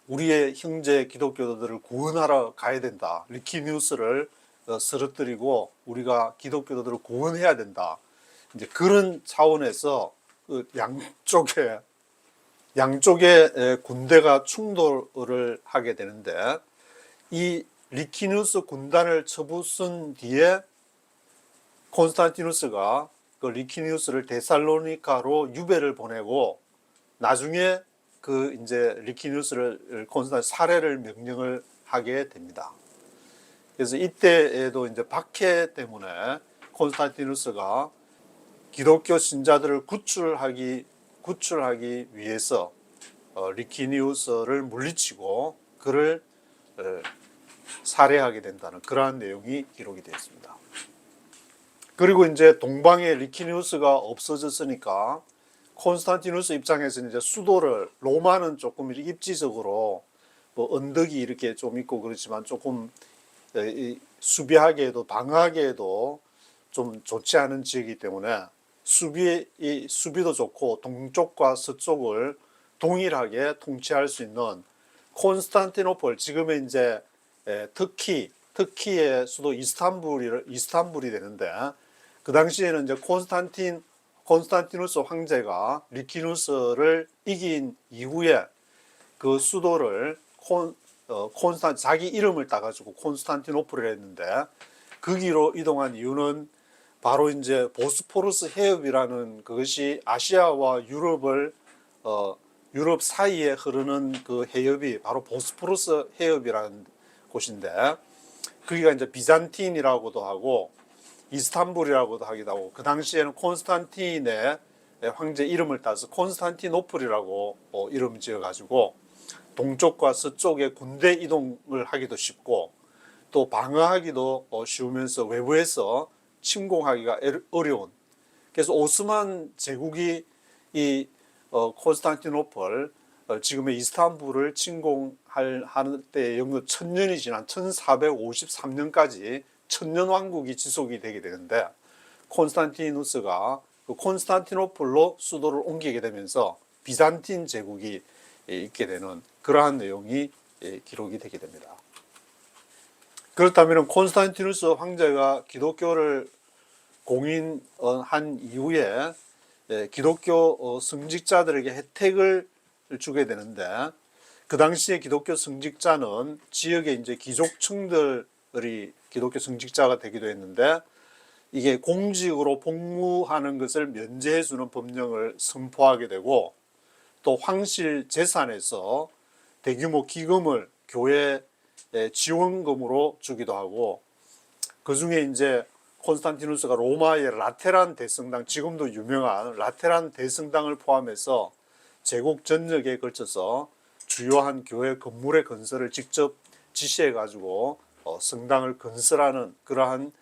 우리의 형제 기독교도들을 구원하러 가야 된다. 리키누스를 쓰러뜨리고 우리가 기독교도들을 구원해야 된다. 이제 그런 차원에서 그 양쪽의 군대가 충돌을 하게 되는데, 이 리키누스 군단을 쳐부순 뒤에 콘스탄티누스가 그 리키누스를 데살로니카로 유배를 보내고 나중에 그 이제 리키누스를 살해를 명령을 하게 됩니다. 그래서 이때에도 이제 박해 때문에 콘스탄티누스가 기독교 신자들을 구출하기 구출하기 위해서 리키니우스를 물리치고 그를 살해하게 된다는 그러한 내용이 기록이 되어 있습니다. 그리고 이제 동방에 리키니우스가 없어졌으니까 콘스탄티누스 입장에서는 이제 수도를, 로마는 조금 입지적으로 뭐 언덕이 이렇게 좀 있고 그렇지만 조금 수비하기에도 방어하기에도 좀 좋지 않은 지역이기 때문에 수비도 좋고 동쪽과 서쪽을 동일하게 통치할 수 있는 콘스탄티노플, 지금의 이제 터키의 수도 이스탄불이 되는데, 그 당시에는 이제 콘스탄티누스 황제가 리키누스를 이긴 이후에 그 수도를 자기 이름을 따가지고 콘스탄티노플을 했는데, 거기로 이동한 이유는 바로 이제 보스포러스 해협이라는 그것이 아시아와 유럽 사이에 흐르는 그 해협이 바로 보스포러스 해협이라는 곳인데, 거기가 이제 비잔틴이라고도 하고 이스탄불이라고도 하기도 하고, 그 당시에는 콘스탄틴의 황제 이름을 따서 콘스탄티노플이라고 이름을 지어가지고 동쪽과 서쪽에 군대 이동을 하기도 쉽고 또 방어하기도 쉬우면서 외부에서 침공하기가 어려운, 그래서 오스만 제국이 이 콘스탄티노플, 지금의 이스탄불을 침공할 때 연거 1000년이 지난 1453년까지 천년왕국이 지속이 되게 되는데, 콘스탄티누스가 그 콘스탄티노플로 수도를 옮기게 되면서 비잔틴 제국이 있게 되는 그러한 내용이 기록이 되게 됩니다. 그렇다면 콘스탄티누스 황제가 기독교를 공인한 이후에 기독교 성직자들에게 혜택을 주게 되는데, 그 당시에 기독교 성직자는 지역의 이제 귀족층들이 기독교 성직자가 되기도 했는데, 이게 공직으로 복무하는 것을 면제해주는 법령을 선포하게 되고, 또 황실 재산에서 대규모 기금을 교회 지원금으로 주기도 하고, 그 중에 이제 콘스탄티누스가 로마의 라테란 대성당, 지금도 유명한 라테란 대성당을 포함해서 제국 전역에 걸쳐서 주요한 교회 건물의 건설을 직접 지시해 가지고 성당을 건설하는 그러한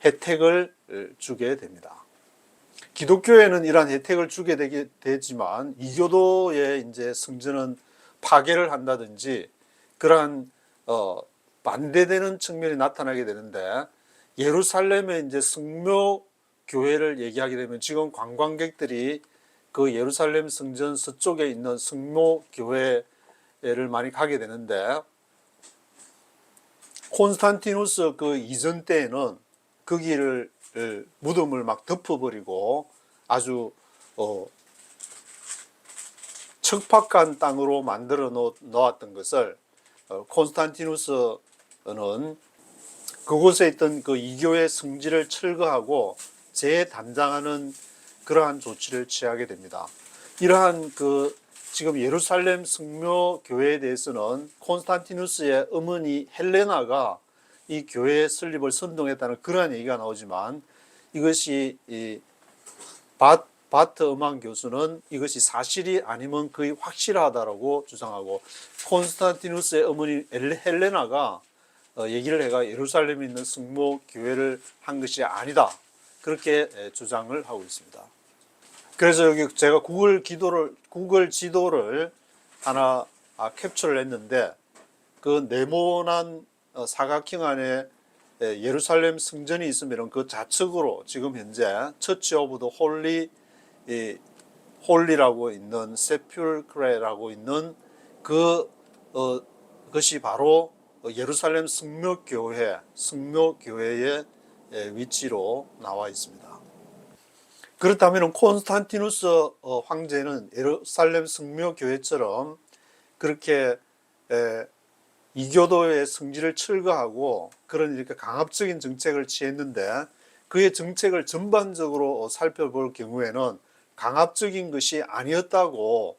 혜택을 주게 됩니다. 기독교에는 이러한 혜택을 주게 되지만 이교도의 이제 성전은 파괴를 한다든지 그러한 반대되는 측면이 나타나게 되는데, 예루살렘의 이제 성묘 교회를 얘기하게 되면 지금 관광객들이 그 예루살렘 성전 서쪽에 있는 성묘 교회를 많이 가게 되는데, 콘스탄티누스 그 이전 때에는 거기를 무덤을 막 덮어버리고 아주 척박한 땅으로 만들어 놓았던 것을 콘스탄티누스는 그곳에 있던 그 이교의 성지를 철거하고 재단장하는 그러한 조치를 취하게 됩니다. 이러한 그 지금 예루살렘 성묘 교회에 대해서는 콘스탄티누스의 어머니 헬레나가 이 교회의 설립을 선동했다는 그러한 얘기가 나오지만, 이것이 바트 음악 교수는 이것이 사실이 아니면 거의 확실하다라고 주장하고, 콘스탄티누스의 어머니 헬레나가 얘기를 해가 예루살렘에 있는 성모 교회를 한 것이 아니다, 그렇게 주장을 하고 있습니다. 그래서 여기 제가 구글 지도를 하나 캡처를 했는데, 그 네모난 사각형 안에 예루살렘 성전이 있으면 그 좌측으로 지금 현재 처치 오브 더 홀리라고 있는 세퓰크레라고 있는 그것이 바로 예루살렘 성묘교회의 위치로 나와 있습니다. 그렇다면 콘스탄티누스 황제는 예루살렘 성묘교회처럼 그렇게 이교도의 성지를 철거하고 그런 이렇게 강압적인 정책을 취했는데, 그의 정책을 전반적으로 살펴볼 경우에는 강압적인 것이 아니었다고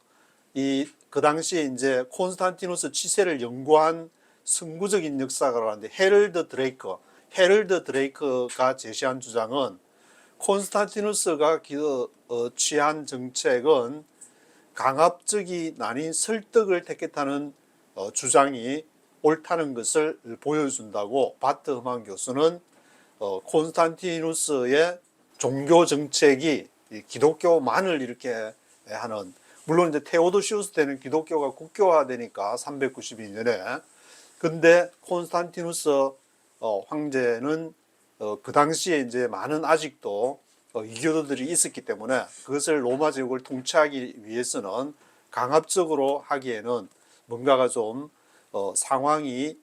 그 당시에 이제 콘스탄티누스 치세를 연구한 선구적인 역사가라는데 헤럴드 드레이크가 제시한 주장은, 콘스탄티누스가 취한 정책은 강압적이 아닌 설득을 택했다는 주장이 옳다는 것을 보여준다고 바트 흠한 교수는 콘스탄티누스의 종교 정책이 기독교만을 이렇게 하는, 물론 이제 테오도시우스 때는 기독교가 국교화되니까 392년에, 근데 콘스탄티누스 황제는 그 당시에 이제 많은 아직도 이교도들이 있었기 때문에 그것을 로마 제국을 통치하기 위해서는 강압적으로 하기에는 뭔가가 좀 상황이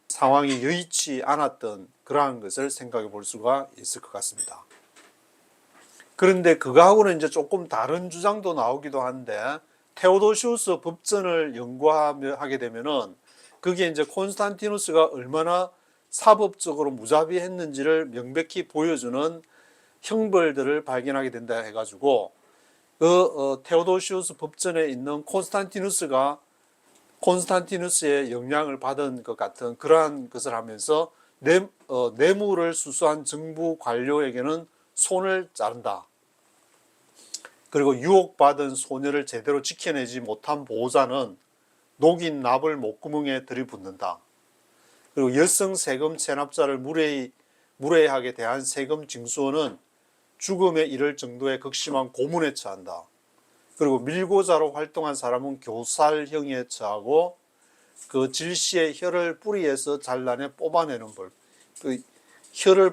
여의치 않았던 그러한 것을 생각해 볼 수가 있을 것 같습니다. 그런데 그거하고는 이제 조금 다른 주장도 나오기도 한데, 테오도시우스 법전을 연구하게 되면은 그게 이제 콘스탄티누스가 얼마나 사법적으로 무자비했는지를 명백히 보여주는 형벌들을 발견하게 된다 해가지고, 테오도시우스 법전에 있는 콘스탄티누스의 영향을 받은 것 같은 그러한 것을 하면서 뇌물을 수수한 정부 관료에게는 손을 자른다. 그리고 유혹받은 소녀를 제대로 지켜내지 못한 보호자는 녹인 납을 목구멍에 들이붓는다. 그리고 여성 세금 체납자를 무례하게 대한 세금 징수원은 죽음에 이를 정도의 극심한 고문에 처한다. 그리고 밀고자로 활동한 사람은 교살형에 처하고 그 질시의 혀를 뿌리에서 잘라내 뽑아내는 벌, 그 혀를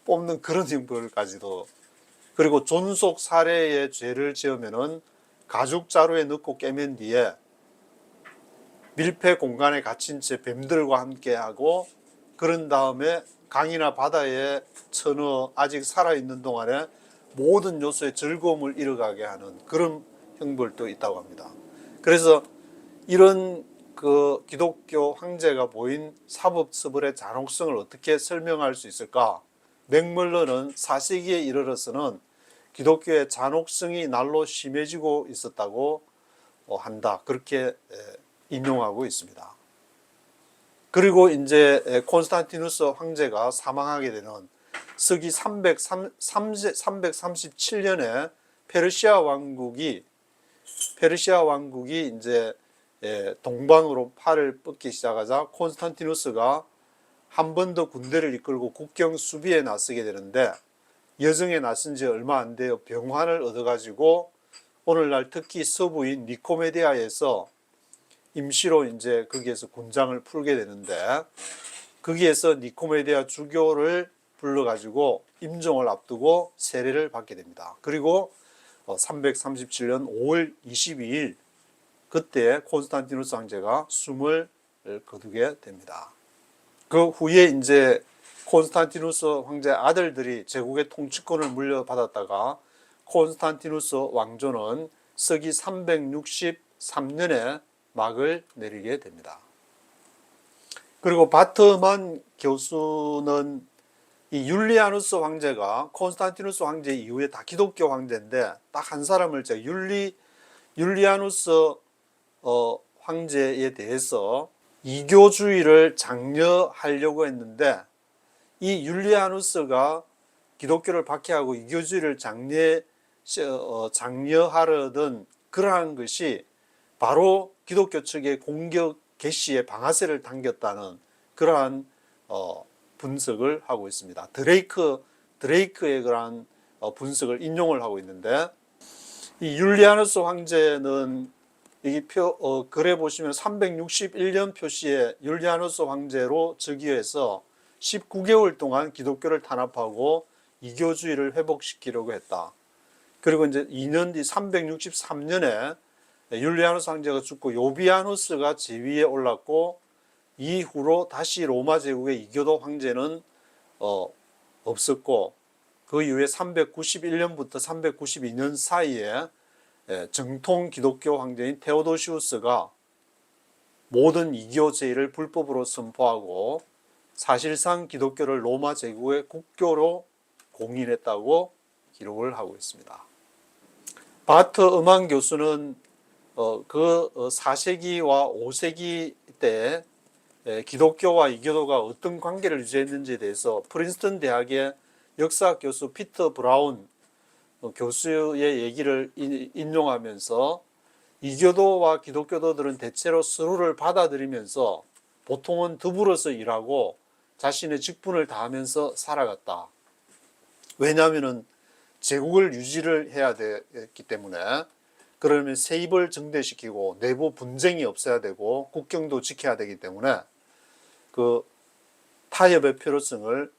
뽑는 그런 형벌까지도. 그리고 존속 살해의 죄를 지으면은 가죽 자루에 넣고 깨맨 뒤에 밀폐 공간에 갇힌 채 뱀들과 함께하고, 그런 다음에 강이나 바다에 쳐넣어 아직 살아있는 동안에 모든 요소의 즐거움을 잃어가게 하는 그런 형벌도 있다고 합니다. 그래서 이런 그 기독교 황제가 보인 사법처벌의 잔혹성을 어떻게 설명할 수 있을까? 맥멀런은 4세기에 이르러서는 기독교의 잔혹성이 날로 심해지고 있었다고 한다. 그렇게 인용하고 있습니다. 그리고 이제 콘스탄티누스 황제가 사망하게 되는 서기 337년에 페르시아 왕국이 이제 동방으로 팔을 뻗기 시작하자 콘스탄티누스가 한 번 더 군대를 이끌고 국경 수비에 나서게 되는데, 여정에 나선 지 얼마 안 돼요 병환을 얻어가지고 오늘날 특히 서부인 니코메디아에서 임시로 이제 거기에서 군장을 풀게 되는데, 거기에서 니코메디아 주교를 불러가지고 임종을 앞두고 세례를 받게 됩니다. 그리고 337년 5월 22일 그때 콘스탄티누스 황제가 숨을 거두게 됩니다. 그 후에 이제 콘스탄티누스 황제 아들들이 제국의 통치권을 물려받았다가 콘스탄티누스 왕조는 서기 363년에 막을 내리게 됩니다. 그리고 바트만 교수는 이 율리아누스 황제가 콘스탄티누스 황제 이후에 다 기독교 황제인데, 딱 한 사람을 제가 율리아누스 황제에 대해서 이교주의를 장려하려고 했는데, 이 율리아누스가 기독교를 박해하고 이교주의를 장려하려던 그러한 것이 바로 기독교 측의 공격 개시에 방아쇠를 당겼다는 그러한 분석을 하고 있습니다. 드레이크의 그러한 분석을 인용을 하고 있는데, 이 율리아누스 황제는 이 글에 보시면 361년 표시에 율리아누스 황제로 즉위해서 19개월 동안 기독교를 탄압하고 이교주의를 회복시키려고 했다. 그리고 이제 2년 뒤 363년에 율리아누스 황제가 죽고 요비아누스가 제위에 올랐고, 이후로 다시 로마 제국의 이교도 황제는 없었고, 그 이후에 391년부터 392년 사이에 정통 기독교 황제인 테오도시우스가 모든 이교 제의를 불법으로 선포하고 사실상 기독교를 로마 제국의 국교로 공인했다고 기록을 하고 있습니다. 바트 음한 교수는 그 4세기와 5세기 때 기독교와 이교도가 어떤 관계를 유지했는지에 대해서 프린스턴 대학의 역사 교수 피터 브라운 교수의 얘기를 인용하면서 이교도와 기독교도들은 대체로 서로를 받아들이면서 보통은 더불어서 일하고 자신의 직분을 다하면서 살아갔다. 왜냐하면 제국을 유지를 해야 됐기 때문에. 그러면 세입을 증대시키고 내부 분쟁이 없어야 되고 국경도 지켜야 되기 때문에 그 타협의 필요성을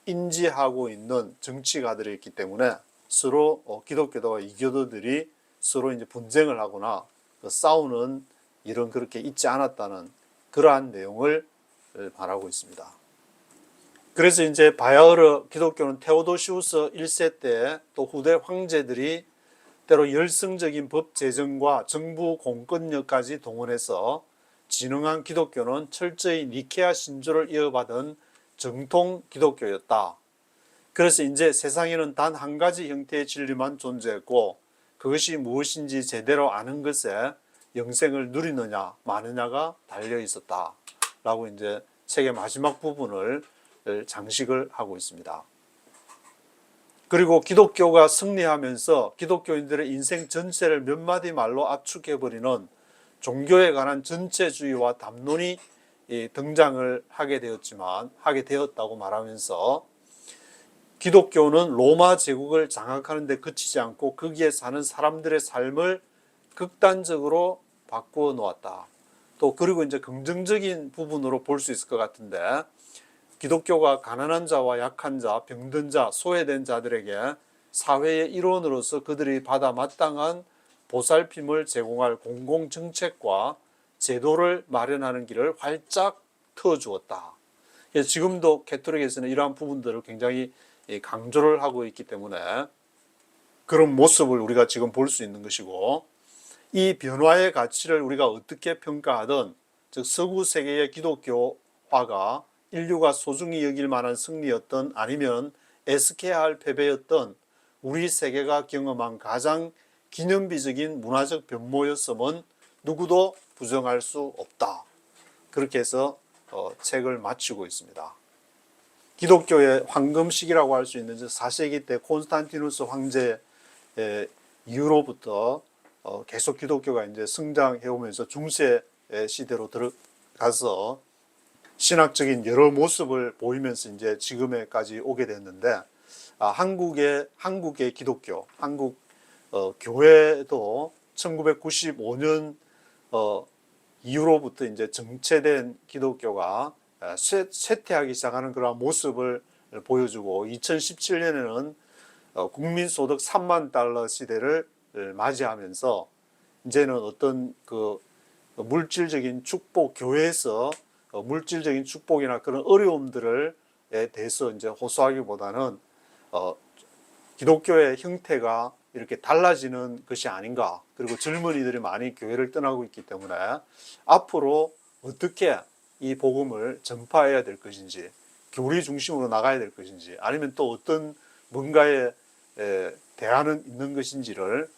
인지하고 있는 정치가들이 있기 때문에 서로 기독교도와 이교도들이 서로 이제 분쟁을 하거나 싸우는 일은 그렇게 있지 않았다는 그러한 내용을 말하고 있습니다. 그래서 이제 바야흐로 기독교는 테오도시우스 1세 때 또 후대 황제들이 때로 열성적인 법 제정과 정부 공권력까지 동원해서 진흥한 기독교는 철저히 니케아 신조를 이어받은 정통 기독교였다. 그래서 이제 세상에는 단 한 가지 형태의 진리만 존재했고 그것이 무엇인지 제대로 아는 것에 영생을 누리느냐 마느냐가 달려 있었다. 라고 이제 책의 마지막 부분을 장식을 하고 있습니다. 그리고 기독교가 승리하면서 기독교인들의 인생 전체를 몇 마디 말로 압축해버리는 종교에 관한 전체주의와 담론이 등장을 하게 되었다고 말하면서 기독교는 로마 제국을 장악하는 데 그치지 않고 거기에 사는 사람들의 삶을 극단적으로 바꾸어 놓았다. 또 그리고 이제 긍정적인 부분으로 볼 수 있을 것 같은데 기독교가 가난한 자와 약한 자, 병든 자, 소외된 자들에게 사회의 일원으로서 그들이 받아 마땅한 보살핌을 제공할 공공정책과 제도를 마련하는 길을 활짝 터주었다. 지금도 캐톨릭에서는 이러한 부분들을 굉장히 강조를 하고 있기 때문에 그런 모습을 우리가 지금 볼 수 있는 것이고 이 변화의 가치를 우리가 어떻게 평가하든 즉 서구 세계의 기독교화가 인류가 소중히 여길 만한 승리였던 아니면 애석해야 할 패배였던 우리 세계가 경험한 가장 기념비적인 문화적 변모였음은 누구도 부정할 수 없다. 그렇게 해서 책을 마치고 있습니다. 기독교의 황금시기라고 할 수 있는 4세기 때 콘스탄티누스 황제 이후로부터 계속 기독교가 이제 성장해 오면서 중세 시대로 들어가서 신학적인 여러 모습을 보이면서 이제 지금에까지 오게 됐는데 한국의 기독교, 한국 교회도 1995년 이후로부터 이제 정체된 기독교가 쇠퇴하기 시작하는 그런 모습을 보여주고 2017년에는 국민소득 3만 달러 시대를 맞이하면서 이제는 어떤 그 물질적인 축복, 교회에서 물질적인 축복이나 그런 어려움들에 대해서 이제 호소하기보다는 기독교의 형태가 이렇게 달라지는 것이 아닌가. 그리고 젊은이들이 많이 교회를 떠나고 있기 때문에 앞으로 어떻게 이 복음을 전파해야 될 것인지, 교리 중심으로 나가야 될 것인지, 아니면 또 어떤 뭔가에 대안은 있는 것인지를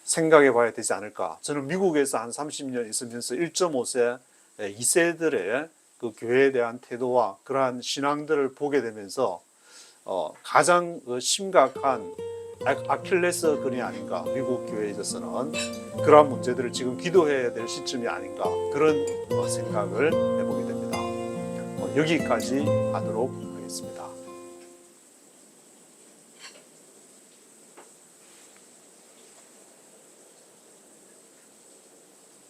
생각해 봐야 되지 않을까. 저는 미국에서 한 30년 있으면서 1.5세 2세들의 그 교회에 대한 태도와 그러한 신앙들을 보게 되면서 가장 심각한 아킬레스 건이 아닌가. 미국 교회에 있어서는 그러한 문제들을 지금 기도해야 될 시점이 아닌가. 그런 생각을 해보게 됩니다. 여기까지 하도록 하겠습니다.